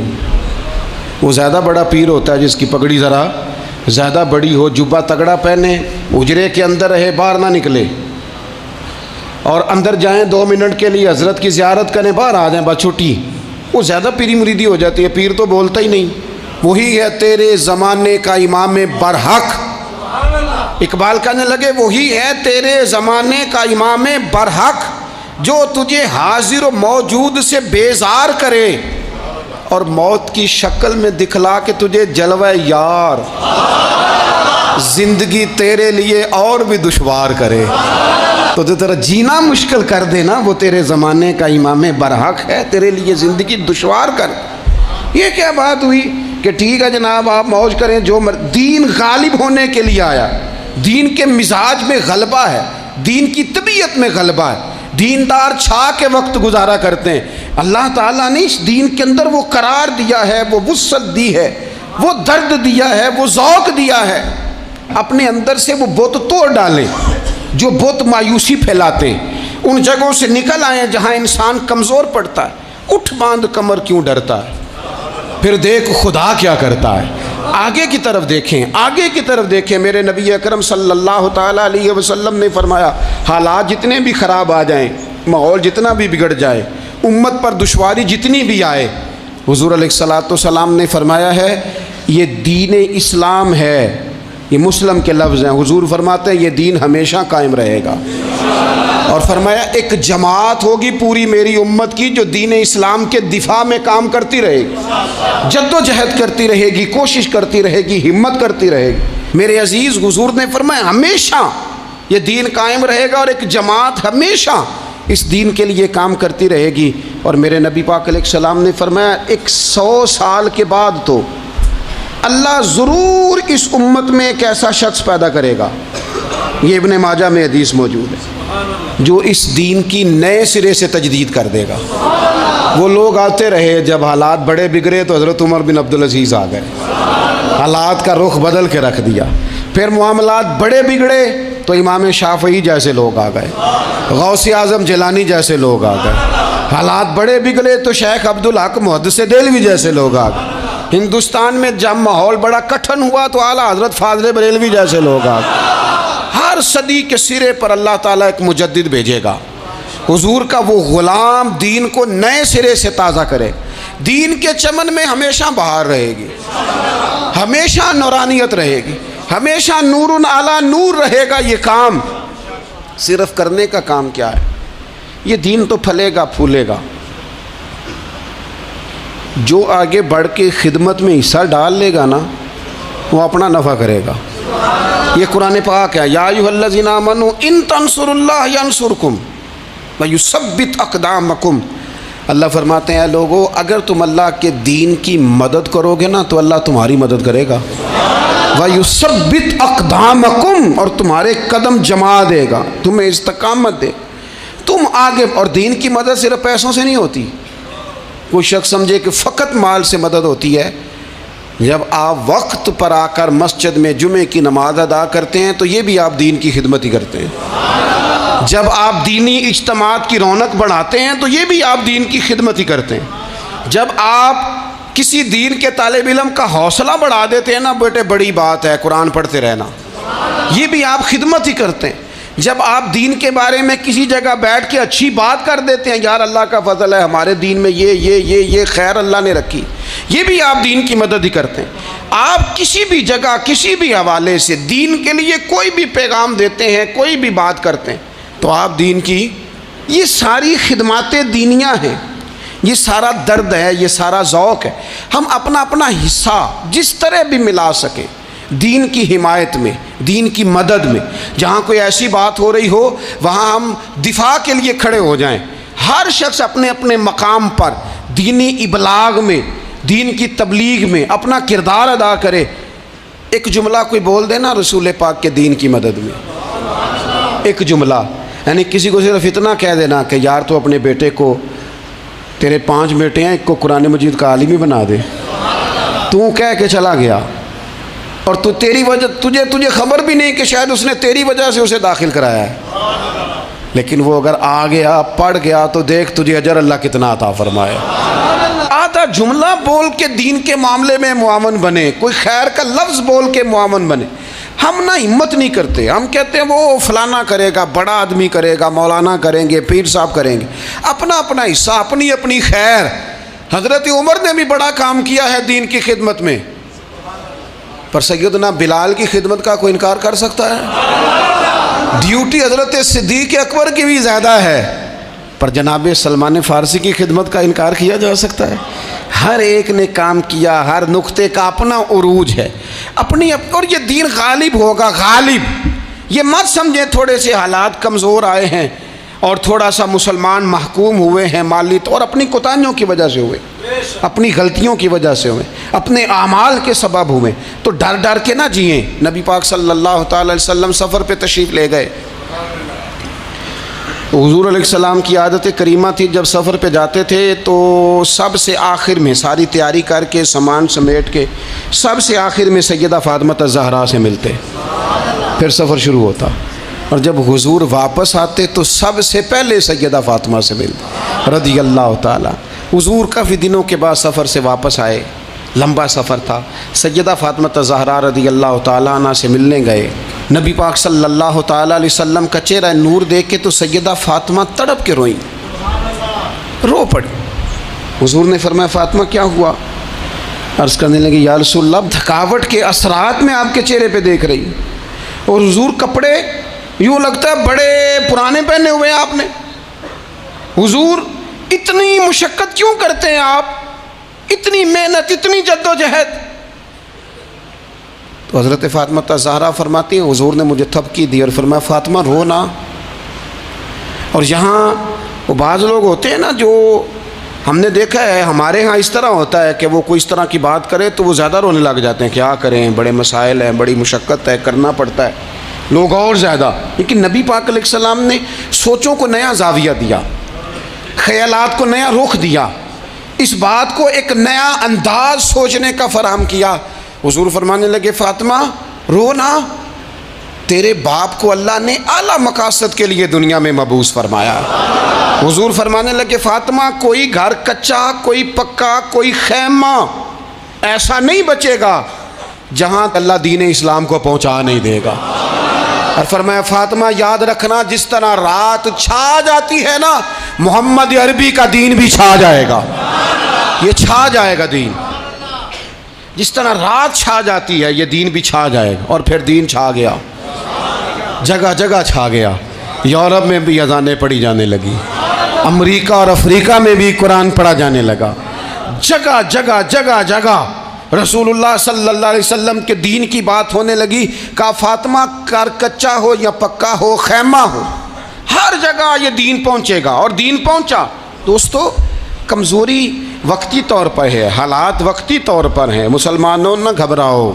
وہ زیادہ بڑا پیر ہوتا ہے جس کی پگڑی ذرا زیادہ بڑی ہو، جبہ تگڑا پہنے، اجرے کے اندر رہے، باہر نہ نکلے، اور اندر جائیں 2 منٹ کے لیے حضرت کی زیارت کریں، باہر آ جائیں، بس چھٹی، وہ زیادہ پیری مریدی ہو جاتی ہے۔ پیر تو بولتا ہی نہیں۔ وہی ہے تیرے زمانے کا امام برحق، اقبال کہنے لگے وہی ہے تیرے زمانے کا امام برحق، جو تجھے حاضر و موجود سے بیزار کرے اور موت کی شکل میں دکھلا کے تجھے جلوہ یار، زندگی تیرے لیے اور بھی دشوار کرے، تو تیرا جینا مشکل کر دینا، وہ تیرے زمانے کا امام برحق ہے، تیرے لیے زندگی دشوار کر۔ یہ کیا بات ہوئی کہ ٹھیک ہے جناب آپ موج کریں، جو دین غالب ہونے کے لیے آیا، دین کے مزاج میں غلبہ ہے، دین کی طبیعت میں غلبہ ہے، دیندار چھا کے وقت گزارا کرتے ہیں۔ اللہ تعالیٰ نے اس دین کے اندر وہ قرار دیا ہے، وہ وسعت دی ہے، وہ درد دیا ہے، وہ ذوق دیا ہے۔ اپنے اندر سے وہ بت توڑ ڈالیں جو بت مایوسی پھیلاتے ہیں، ان جگہوں سے نکل آئیں جہاں انسان کمزور پڑتا ہے۔ اٹھ باندھ کمر کیوں ڈرتا ہے، پھر دیکھ خدا کیا کرتا ہے۔ آگے کی طرف دیکھیں، آگے کی طرف دیکھیں۔ میرے نبی اکرم صلی اللہ تعالیٰ علیہ وسلم نے فرمایا حالات جتنے بھی خراب آ جائیں، ماحول جتنا بھی بگڑ جائے، امت پر دشواری جتنی بھی آئے، حضور علیہ الصلوۃ والسلام نے فرمایا ہے یہ دین اسلام ہے، یہ مسلم کے لفظ ہیں، حضور فرماتے ہیں یہ دین ہمیشہ قائم رہے گا، اور فرمایا ایک جماعت ہوگی پوری میری امت کی جو دین اسلام کے دفاع میں کام کرتی رہے گی، جد و جہد کرتی رہے گی، کوشش کرتی رہے گی، ہمت کرتی رہے گی۔ میرے عزیز حضور نے فرمایا ہمیشہ یہ دین قائم رہے گا، اور ایک جماعت ہمیشہ اس دین کے لیے کام کرتی رہے گی۔ اور میرے نبی پاک علیہ السلام نے فرمایا 100 سال کے بعد تو اللہ ضرور اس امت میں ایک ایسا شخص پیدا کرے گا، یہ ابن ماجہ میں حدیث موجود ہے، جو اس دین کی نئے سرے سے تجدید کر دے گا۔ وہ لوگ آتے رہے، جب حالات بڑے بگڑے تو حضرت عمر بن عبدالعزیز آ گئے، حالات کا رخ بدل کے رکھ دیا۔ پھر معاملات بڑے بگڑے تو امام شافعی جیسے لوگ آ گئے، غوث اعظم جیلانی جیسے لوگ آ گئے۔ حالات بڑے بگڑے تو شیخ عبدالحق محدث دہلوی جیسے لوگ آ گئے۔ ہندوستان میں جب ماحول بڑا کٹھن ہوا تو اعلیٰ حضرت فاضل بریلوی جیسے لوگ آ گئے۔ ہر صدی کے سرے پر اللہ تعالیٰ ایک مجدد بھیجے گا، حضور کا وہ غلام دین کو نئے سرے سے تازہ کرے. دین کے چمن میں ہمیشہ بہار رہے گی، ہمیشہ نورانیت رہے گی، ہمیشہ نور علی نور رہے گا. یہ کام صرف کرنے کا کام کیا ہے؟ یہ دین تو پھلے گا پھولے گا. جو آگے بڑھ کے خدمت میں حصہ ڈال لے گا نا وہ اپنا نفع کرے گا. یہ قرآن پاک ہے، یا ایھا الذین آمنوا ان تنصروا اللہ ینصرکم ویثبت اقدامکم. اللہ فرماتے ہیں اے لوگو، اگر تم اللہ کے دین کی مدد کرو گے نا تو اللہ تمہاری مدد کرے گا. وَيُثَبِّتْ أَقْدَامَكُمْ، اور تمہارے قدم جما دے گا، تمہیں استقامت دے. تم آگے، اور دین کی مدد صرف پیسوں سے نہیں ہوتی. کوئی شخص سمجھے کہ فقط مال سے مدد ہوتی ہے. جب آپ وقت پر آ کر مسجد میں جمعے کی نماز ادا کرتے ہیں تو یہ بھی آپ دین کی خدمت ہی کرتے ہیں. جب آپ دینی اجتماعات کی رونق بڑھاتے ہیں تو یہ بھی آپ دین کی خدمت ہی کرتے ہیں. جب آپ کسی دین کے طالب علم کا حوصلہ بڑھا دیتے ہیں نا، بیٹے بڑی بات ہے قرآن پڑھتے رہنا، یہ بھی آپ خدمت ہی کرتے ہیں. جب آپ دین کے بارے میں کسی جگہ بیٹھ کے اچھی بات کر دیتے ہیں، یار اللہ کا فضل ہے ہمارے دین میں یہ خیر اللہ نے رکھی، یہ بھی آپ دین کی مدد ہی کرتے ہیں. آپ کسی بھی جگہ کسی بھی حوالے سے دین کے لیے کوئی بھی پیغام دیتے ہیں، کوئی بھی بات کرتے ہیں تو آپ دین کی، یہ ساری خدمات دینیاں ہیں، یہ سارا درد ہے، یہ سارا ذوق ہے. ہم اپنا اپنا حصہ جس طرح بھی ملا سکیں دین کی حمایت میں، دین کی مدد میں. جہاں کوئی ایسی بات ہو رہی ہو وہاں ہم دفاع کے لیے کھڑے ہو جائیں. ہر شخص اپنے اپنے مقام پر دینی ابلاغ میں، دین کی تبلیغ میں اپنا کردار ادا کرے. ایک جملہ کوئی بول دے نا رسول پاک کے دین کی مدد میں، ایک جملہ، یعنی کسی کو صرف اتنا کہہ دینا کہ یار تو اپنے بیٹے کو، تیرے 5 بیٹے ہیں، ایک کو قرآن مجید کا عالم ہی بنا دے. تو کہہ کے چلا گیا اور تو تیری وجہ تجھے خبر بھی نہیں کہ شاید اس نے تیری وجہ سے اسے داخل کرایا ہے. لیکن وہ اگر آ گیا پڑھ گیا تو دیکھ تجھے اجر اللہ کتنا عطا فرمائے. آدھا جملہ بول کے دین کے معاملے میں معاون بنے، کوئی خیر کا لفظ بول کے معاون بنے. ہم نہ ہمت نہیں کرتے، ہم کہتے ہیں وہ فلانا کرے گا، بڑا آدمی کرے گا، مولانا کریں گے، پیر صاحب کریں گے. اپنا اپنا حصہ، اپنی اپنی خیر. حضرت عمر نے بھی بڑا کام کیا ہے دین کی خدمت میں، پر سیدنا بلال کی خدمت کا کوئی انکار کر سکتا ہے؟ ڈیوٹی حضرت صدیق اکبر کی بھی زیادہ ہے، پر جناب سلمان فارسی کی خدمت کا انکار کیا جا سکتا ہے؟ ہر ایک نے کام کیا، ہر نقطے کا اپنا عروج ہے، اپنی. اور یہ دین غالب ہوگا، غالب. یہ مت سمجھیں تھوڑے سے حالات کمزور آئے ہیں اور تھوڑا سا مسلمان محکوم ہوئے ہیں مالی طور، اپنی کوتاہیوں کی وجہ سے ہوئے، اپنی غلطیوں کی وجہ سے ہوئے، اپنے اعمال کے سبب ہوئے. تو ڈر ڈر کے نہ جئیں. نبی پاک صلی اللہ تعالی علیہ وسلم سفر پہ تشریف لے گئے. حضور علیہ السلام کی عادت کریمہ تھی جب سفر پہ جاتے تھے تو سب سے آخر میں ساری تیاری کر کے سامان سمیٹ کے سب سے آخر میں سیدہ فاطمہ الزہرا سے ملتے، پھر سفر شروع ہوتا. اور جب حضور واپس آتے تو سب سے پہلے سیدہ فاطمہ سے ملتے رضی اللہ تعالیٰ. حضور کافی دنوں کے بعد سفر سے واپس آئے، لمبا سفر تھا. سیدہ فاطمہ الزہرا رضی اللہ تعالیٰ عنہ سے ملنے گئے. نبی پاک صلی اللہ تعالیٰ علیہ وسلم کا چہرہ نور دیکھ کے تو سیدہ فاطمہ تڑپ کے روئیں، رو پڑی. حضور نے فرمایا فاطمہ کیا ہوا؟ عرض کرنے لگے یا رسول اللہ تھکاوٹ کے اثرات میں آپ کے چہرے پہ دیکھ رہی ہوں. اور حضور کپڑے یوں لگتا ہے بڑے پرانے پہنے ہوئے ہیں آپ نے. حضور اتنی مشقت کیوں کرتے ہیں آپ، اتنی محنت، اتنی جد و جہد؟ تو حضرت فاطمہ الزہرا فرماتی ہیں حضور نے مجھے تھپکی دی اور فرمایا فاطمہ رو نا. اور یہاں وہ بعض لوگ ہوتے ہیں نا جو ہم نے دیکھا ہے، ہمارے ہاں اس طرح ہوتا ہے کہ وہ کوئی اس طرح کی بات کرے تو وہ زیادہ رونے لگ جاتے ہیں. کیا کریں، بڑے مسائل ہیں، بڑی مشقت ہے، کرنا پڑتا ہے، لوگ اور زیادہ. لیکن نبی پاک علیہ السلام نے سوچوں کو نیا زاویہ دیا، خیالات کو نیا رخ دیا، اس بات کو ایک نیا انداز سوچنے کا فراہم کیا. حضور فرمانے لگے فاطمہ رو نا، تیرے باپ کو اللہ نے اعلیٰ مقاصد کے لیے دنیا میں مبعوث فرمایا. حضور فرمانے لگے فاطمہ کوئی گھر کچا، کوئی پکا، کوئی خیمہ ایسا نہیں بچے گا جہاں اللہ دین اسلام کو پہنچا نہیں دے گا. اور فرمایا فاطمہ یاد رکھنا جس طرح رات چھا جاتی ہے نا، محمد عربی کا دین بھی چھا جائے گا، یہ چھا جائے گا دین، جس طرح رات چھا جاتی ہے یہ دین بھی چھا جائے گا۔ اور پھر دین چھا گیا، جگہ جگہ چھا گیا، یورپ میں بھی اذانیں پڑھی جانے لگی، امریکہ اور افریقہ میں بھی قرآن پڑھا جانے لگا، جگہ جگہ جگہ جگہ رسول اللہ صلی اللہ علیہ وسلم کے دین کی بات ہونے لگی۔ کہا فاطمہ کار کچا ہو یا پکا ہو، خیمہ ہو، ہر جگہ یہ دین پہنچے گا، اور دین پہنچا۔ دوستو کمزوری وقتی طور پر ہے، حالات وقتی طور پر ہیں، مسلمانوں نہ گھبراؤ،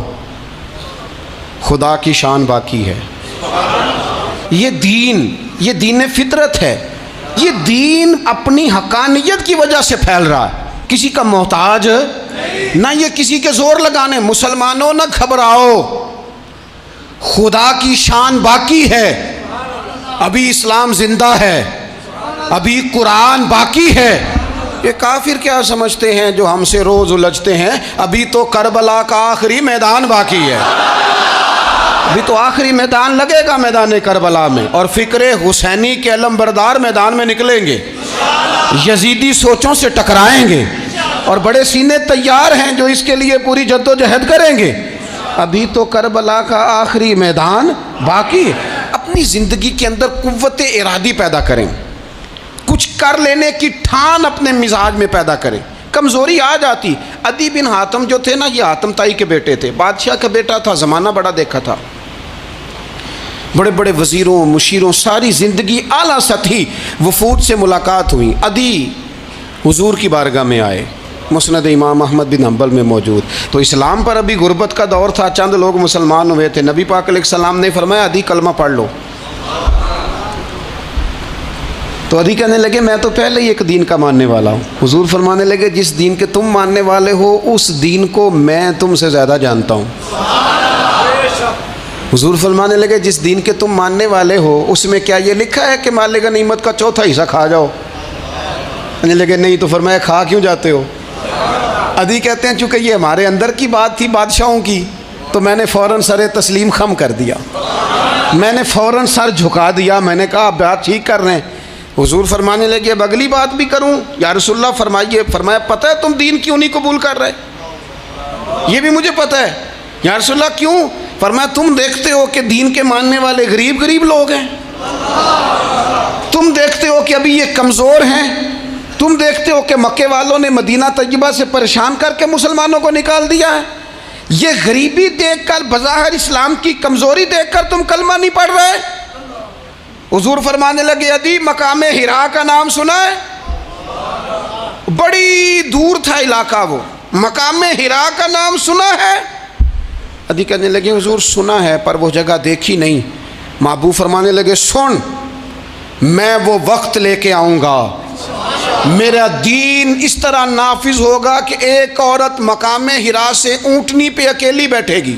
خدا کی شان باقی ہے۔ یہ دین فطرت ہے، یہ دین اپنی حقانیت کی وجہ سے پھیل رہا ہے، کسی کا محتاج نہ یہ کسی کے زور لگانے۔ مسلمانوں نہ گھبراؤ، خدا کی شان باقی ہے، ابھی اسلام زندہ ہے، ابھی قرآن باقی ہے۔ یہ کافر کیا سمجھتے ہیں جو ہم سے روز الجھتے ہیں، ابھی تو کربلا کا آخری میدان باقی ہے، ابھی تو آخری میدان لگے گا میدان کربلا میں، اور فکر حسینی کے علم بردار میدان میں نکلیں گے، یزیدی سوچوں سے ٹکرائیں گے، اور بڑے سینے تیار ہیں جو اس کے لیے پوری جد و جہد کریں گے۔ ابھی تو کربلا کا آخری میدان باقی ہے۔ اپنی زندگی کے اندر قوت ارادی پیدا کریں، کچھ کر لینے کی ٹھان اپنے مزاج میں پیدا کریں۔ کمزوری آ جاتی، عدی بن حاتم جو تھے نا، یہ حاتم تائی کے بیٹے تھے، بادشاہ کا بیٹا تھا، زمانہ بڑا دیکھا تھا، بڑے بڑے وزیروں مشیروں، ساری زندگی اعلیٰ سطحی وفود سے ملاقات ہوئی۔ عدی حضور کی بارگاہ میں آئے، مسند امام احمد بن حنبل میں موجود۔ تو اسلام پر ابھی غربت کا دور تھا، چند لوگ مسلمان ہوئے تھے، نبی پاک علیہ السلام نے فرمایا عدی کلمہ پڑھ لو۔ تو عدی کہنے لگے میں تو پہلے ہی ایک دین کا ماننے والا ہوں۔ حضور فرمانے لگے جس دین کے تم ماننے والے ہو اس دین کو میں تم سے زیادہ جانتا ہوں۔ حضور فرمانے لگے جس دین کے تم ماننے والے ہو اس میں کیا یہ لکھا ہے کہ مال غنیمت کا چوتھا حصہ کھا جاؤ؟ کہنے لگے نہیں۔ تو فرمایا کھا کیوں جاتے ہو؟ عدی کہتے ہیں چونکہ یہ ہمارے اندر کی بات تھی بادشاہوں کی، تو میں نے فوراً سر تسلیم خم کر دیا، میں نے فوراً سر جھکا دیا، میں نے کہا آپ بات ٹھیک کر رہے ہیں۔ حضور فرمانے لگے اب اگلی بات بھی کروں یا رسول اللہ فرمائیے؟ فرمایا پتہ ہے تم دین کیوں نہیں قبول کر رہے؟ یہ بھی مجھے پتہ ہے۔ یا رسول اللہ کیوں؟ فرمایا تم دیکھتے ہو کہ دین کے ماننے والے غریب غریب لوگ ہیں، تم دیکھتے ہو کہ ابھی یہ کمزور ہیں، تم دیکھتے ہو کہ مکے والوں نے مدینہ طیبہ سے پریشان کر کے مسلمانوں کو نکال دیا ہے، یہ غریبی دیکھ کر بظاہر اسلام کی کمزوری دیکھ کر تم کلمہ نہیں پڑھ رہے؟ حضور فرمانے لگے عدی مقام حرا کا نام سنا ہے؟ بڑی دور تھا علاقہ، وہ مقام حرا کا نام سنا ہے؟ عدی کہنے لگے حضور سنا ہے پر وہ جگہ دیکھی نہیں۔ محبوب فرمانے لگے سن، میں وہ وقت لے کے آؤں گا، میرا دین اس طرح نافذ ہوگا کہ ایک عورت مقام حرا سے اونٹنی پہ اکیلی بیٹھے گی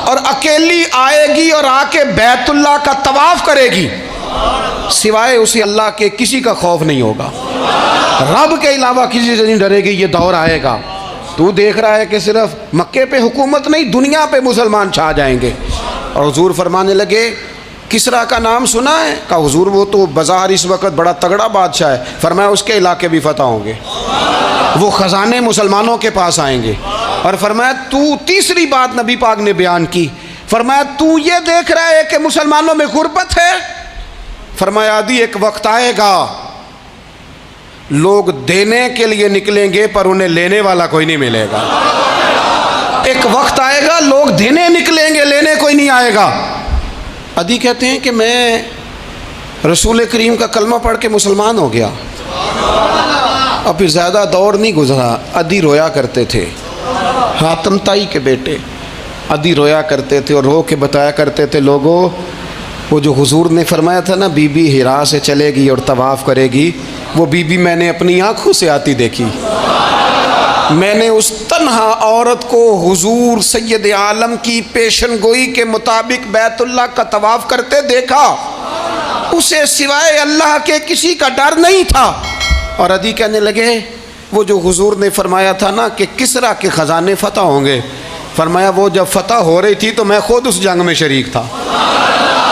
اور اکیلی آئے گی اور آ کے بیت اللہ کا طواف کرے گی، سوائے اسے اللہ کے کسی کا خوف نہیں ہوگا، رب کے علاوہ کسی سے نہیں ڈرے گی۔ یہ دور آئے گا، تو دیکھ رہا ہے کہ صرف مکے پہ حکومت نہیں دنیا پہ مسلمان چھا جائیں گے۔ اور حضور فرمانے لگے کسرا کا نام سنا ہے؟ کہا حضور وہ تو بظاہر اس وقت بڑا تگڑا بادشاہ ہے۔ فرمایا اس کے علاقے بھی فتح ہوں گے، وہ خزانے مسلمانوں کے پاس آئیں گے۔ اور فرمایا تو تیسری بات نبی پاک نے بیان کی، فرمایا تو یہ دیکھ رہا ہے کہ مسلمانوں میں غربت ہے؟ فرمایا عدی ایک وقت آئے گا لوگ دینے کے لیے نکلیں گے پر انہیں لینے والا کوئی نہیں ملے گا۔ ایک وقت آئے گا لوگ دینے نکلیں گے لینے کوئی نہیں آئے گا۔ عدی کہتے ہیں کہ میں رسول کریم کا کلمہ پڑھ کے مسلمان ہو گیا، اب پھر زیادہ دور نہیں گزرا، عدی رویا کرتے تھے، حاتم تائی کے بیٹے عدی رویا کرتے تھے اور رو کے بتایا کرتے تھے لوگوں وہ جو حضور نے فرمایا تھا نا بی بی حرا سے چلے گی اور طواف کرے گی، وہ بی بی میں نے اپنی آنکھوں سے آتی دیکھی، میں نے اس تنہا عورت کو حضور سید عالم کی پیشن گوئی کے مطابق بیت اللہ کا طواف کرتے دیکھا، اسے سوائے اللہ کے کسی کا ڈر نہیں تھا۔ اور عدی کہنے لگے وہ جو حضور نے فرمایا تھا نا کہ کسرا کے خزانے فتح ہوں گے، فرمایا وہ جب فتح ہو رہی تھی تو میں خود اس جنگ میں شریک تھا،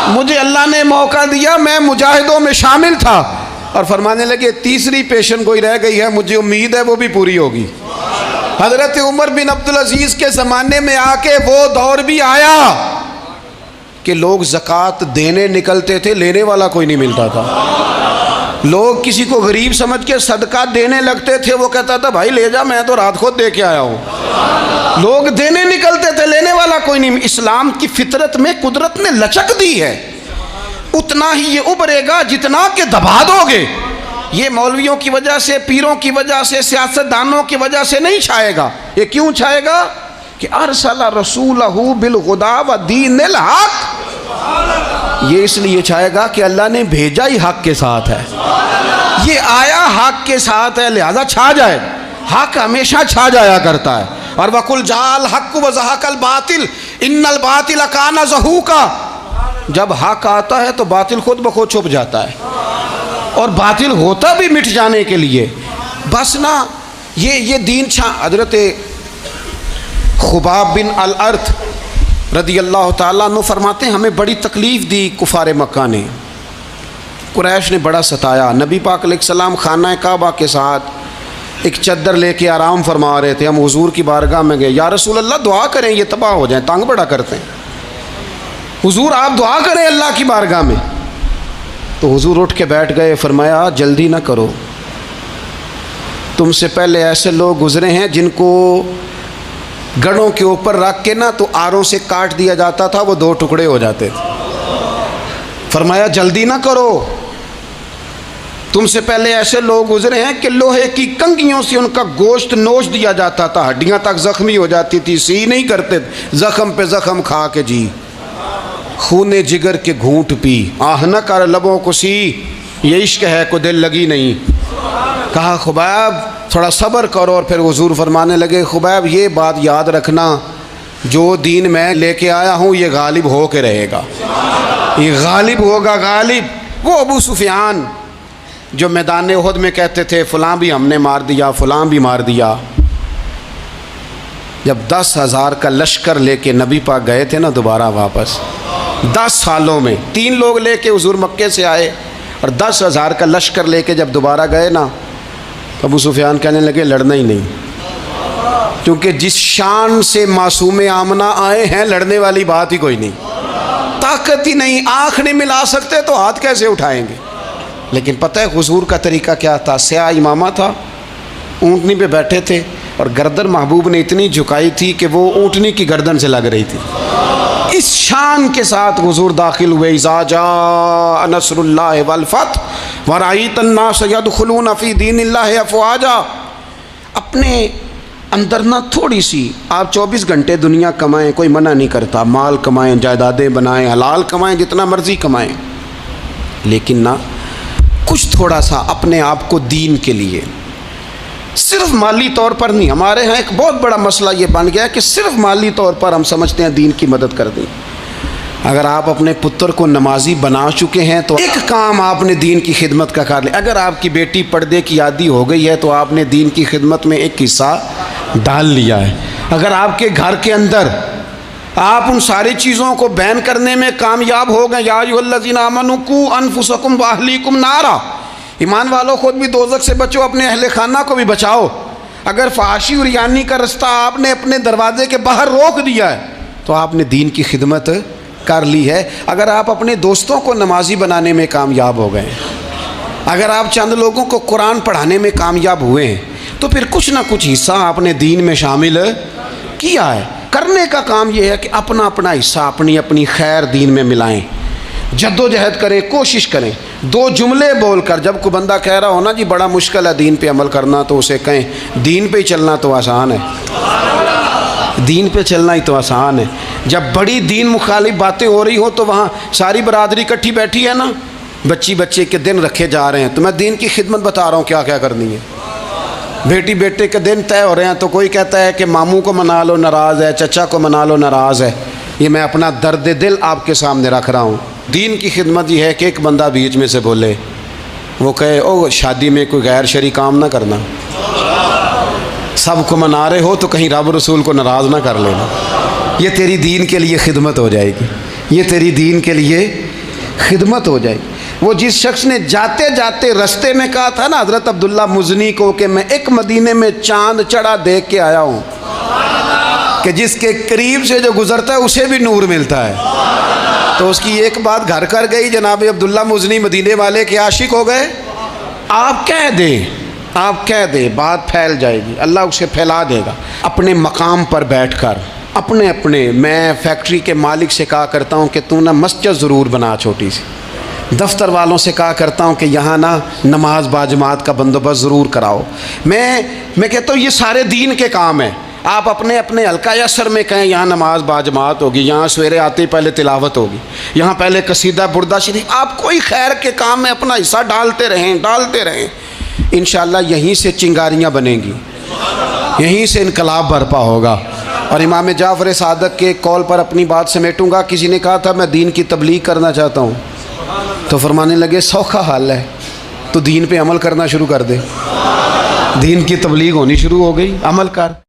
مجھے اللہ نے موقع دیا، میں مجاہدوں میں شامل تھا۔ اور فرمانے لگے تیسری پیشن گوئی رہ گئی ہے، مجھے امید ہے وہ بھی پوری ہوگی۔ حضرت عمر بن عبدالعزیز کے زمانے میں آ کے وہ دور بھی آیا کہ لوگ زکوٰۃ دینے نکلتے تھے، لینے والا کوئی نہیں ملتا تھا۔ لوگ کسی کو غریب سمجھ کے صدقہ دینے لگتے تھے، وہ کہتا تھا بھائی لے جا، میں تو رات خود دے کے آیا ہوں۔ لوگ دینے نکلتے تھے، لینے والا کوئی نہیں۔ اسلام کی فطرت میں قدرت نے لچک دی ہے، اتنا ہی یہ ابھرے گا جتنا کہ دبا دو گے۔ یہ مولویوں کی وجہ سے، پیروں کی وجہ سے، سیاستدانوں کی وجہ سے نہیں چھائے گا۔ یہ کیوں چھائے گا کہ ارسل رسولہ بالہدی ودین الحق، یہ اس لیے چھائے گا کہ اللہ نے بھیجا ہی حق کے ساتھ ہے، یہ آیا حق کے ساتھ ہے، لہذا چھا جائے۔ حق ہمیشہ چھا جایا کرتا ہے۔ اور وَقُلْ جَاءَ الْحَقُّ وَزَهَقَ الْبَاطِلُ إِنَّ الْبَاطِلَ كَانَ زَهُوقًا، جب حق آتا ہے تو باطل خود بخود چھپ جاتا ہے، اور باطل ہوتا بھی مٹ جانے کے لیے۔ بس نا یہ دین حضرت خباب بن الارت رضی اللہ تعالیٰ عنہ فرماتے ہیں ہمیں بڑی تکلیف دی کفار مکہ نے، قریش نے بڑا ستایا۔ نبی پاک علیہ السلام خانہ کعبہ کے ساتھ ایک چادر لے کے آرام فرما رہے تھے، ہم حضور کی بارگاہ میں گئے، یا رسول اللہ دعا کریں یہ تباہ ہو جائیں، تنگ بڑا کرتے ہیں، حضور آپ دعا کریں اللہ کی بارگاہ میں۔ تو حضور اٹھ کے بیٹھ گئے، فرمایا جلدی نہ کرو، تم سے پہلے ایسے لوگ گزرے ہیں جن کو گڑھوں کے اوپر رکھ کے نا تو آروں سے کاٹ دیا جاتا تھا، وہ 2 ٹکڑے ہو جاتے تھے۔ فرمایا جلدی نہ کرو، تم سے پہلے ایسے لوگ گزرے ہیں کہ لوہے کی کنگھیوں سے ان کا گوشت نوچ دیا جاتا تھا، ہڈیاں تک زخمی ہو جاتی تھی، سی نہیں کرتے، زخم پہ زخم کھا کے جی خون جگر کے گھونٹ پی، آہ نہ کر لبوں کو سی، یہ عشق ہے کو دل لگی نہیں۔ کہا خباب تھوڑا صبر کرو، اور پھر حضور فرمانے لگے خباب یہ بات یاد رکھنا، جو دین میں لے کے آیا ہوں یہ غالب ہو کے رہے گا، یہ غالب ہوگا، غالب۔ وہ ابو سفیان جو میدان احد میں کہتے تھے فلاں بھی ہم نے مار دیا، فلاں بھی مار دیا، جب 10,000 کا لشکر لے کے نبی پاک گئے تھے نا دوبارہ واپس، 10 سالوں میں 3 لوگ لے کے حضور مکے سے آئے، اور 10,000 کا لشکر لے کے جب دوبارہ گئے نا، ابو سفیان کہنے لگے لڑنا ہی نہیں، کیونکہ جس شان سے معصوم آمنہ آئے ہیں لڑنے والی بات ہی کوئی نہیں، طاقت ہی نہیں، آنکھ نہیں ملا سکتے تو ہاتھ کیسے اٹھائیں گے۔ لیکن پتہ ہے حضور کا طریقہ کیا تھا؟ سیاہ امامہ تھا، اونٹنی پہ بیٹھے تھے، اور گردن محبوب نے اتنی جھکائی تھی کہ وہ اونٹنی کی گردن سے لگ رہی تھی۔ اس شان کے ساتھ حضور داخل ہوئے، اذا جاء نصر اللہ والفتح ورأیت الناس يدخلون فی دین اللہ افواجا۔ اپنے اندر نہ تھوڑی سی، آپ 24 گھنٹے دنیا کمائیں، کوئی منع نہیں کرتا، مال کمائیں، جائیدادیں بنائیں، حلال کمائیں، جتنا مرضی کمائیں، لیکن نہ کچھ تھوڑا سا اپنے آپ کو دین کے لیے، صرف مالی طور پر نہیں۔ ہمارے ہاں ایک بہت بڑا مسئلہ یہ بن گیا ہے کہ صرف مالی طور پر ہم سمجھتے ہیں دین کی مدد کر دیں۔ اگر آپ اپنے پتر کو نمازی بنا چکے ہیں تو ایک کام آپ نے دین کی خدمت کا کر لیا۔ اگر آپ کی بیٹی پردے کی عادی ہو گئی ہے تو آپ نے دین کی خدمت میں ایک حصہ ڈال لیا ہے۔ اگر آپ کے گھر کے اندر آپ ان ساری چیزوں کو بین کرنے میں کامیاب ہو گئے، یا ایھا الذین آمنوا قوا انفسکم واہلیکم نارا، ایمان والوں خود بھی دوزخ سے بچو، اپنے اہل خانہ کو بھی بچاؤ۔ اگر فحاشی اور ریانی کا رستہ آپ نے اپنے دروازے کے باہر روک دیا ہے تو آپ نے دین کی خدمت کر لی ہے۔ اگر آپ اپنے دوستوں کو نمازی بنانے میں کامیاب ہو گئے، اگر آپ چند لوگوں کو قرآن پڑھانے میں کامیاب ہوئے ہیں تو پھر کچھ نہ کچھ حصہ آپ نے دین میں شامل کیا ہے۔ کرنے کا کام یہ ہے کہ اپنا اپنا حصہ، اپنی اپنی خیر دین میں ملائیں، جد و جہد کریں، کوشش کریں۔ 2 جملے بول کر، جب کوئی بندہ کہہ رہا ہو نا جی بڑا مشکل ہے دین پہ عمل کرنا، تو اسے کہیں دین پہ ہی چلنا تو آسان ہے، دین پہ چلنا ہی تو آسان ہے۔ جب بڑی دین مخالف باتیں ہو رہی ہوں تو وہاں ساری برادری کٹھی بیٹھی ہے نا، بچے کے دن رکھے جا رہے ہیں، تو میں دین کی خدمت بتا رہا ہوں کیا کیا کرنی ہے۔ بیٹی بیٹے کے دن طے ہو رہے ہیں تو کوئی کہتا ہے کہ ماموں کو منا لو ناراض ہے، چچا کو منا لو ناراض ہے۔ یہ میں اپنا درد دل آپ کے سامنے رکھ رہا ہوں۔ دین کی خدمت یہ ہے کہ ایک بندہ بیچ میں سے بولے، وہ کہے او شادی میں کوئی غیر شرعی کام نہ کرنا، سب کو منا رہے ہو تو کہیں رب رسول کو ناراض نہ کر لینا۔ یہ تیری دین کے لیے خدمت ہو جائے گی، یہ تیری دین کے لیے خدمت ہو جائے گی۔ وہ جس شخص نے جاتے جاتے رستے میں کہا تھا نا حضرت عبداللہ مزنی کو کہ میں ایک مدینے میں چاند چڑھا دیکھ کے آیا ہوں کہ جس کے قریب سے جو گزرتا ہے اسے بھی نور ملتا ہے، تو اس کی ایک بات گھر کر گئی، جناب عبداللہ مزنی مدینے والے کے عاشق ہو گئے۔ آپ کہہ دیں بات پھیل جائے گی، اللہ اسے پھیلا دے گا۔ اپنے مقام پر بیٹھ کر اپنے میں فیکٹری کے مالک سے کہا کرتا ہوں کہ تو نا مسجد ضرور بنا چھوٹی سی، دفتر والوں سے کہا کرتا ہوں کہ یہاں نا نماز باجماعت کا بندوبست ضرور کراؤ۔ میں کہتا ہوں یہ سارے دین کے کام ہیں، آپ اپنے حلقہ یا سر میں کہیں یہاں نماز باجماعت ہوگی، یہاں سویرے آتے ہی پہلے تلاوت ہوگی، یہاں پہلے قصیدہ بردہ شریف، آپ کوئی خیر کے کام میں اپنا حصہ ڈالتے رہیں، انشاءاللہ یہیں سے چنگاریاں بنیں گی، یہیں سے انقلاب برپا ہوگا۔ اور امام جعفر صادق کے قول پر اپنی بات سمیٹوں گا، کسی نے کہا تھا میں دین کی تبلیغ کرنا چاہتا ہوں، تو فرمانے لگے سوکھا حال ہے، تو دین پہ عمل کرنا شروع کر دے، دین کی تبلیغ ہونی شروع ہو گئی، عمل کر۔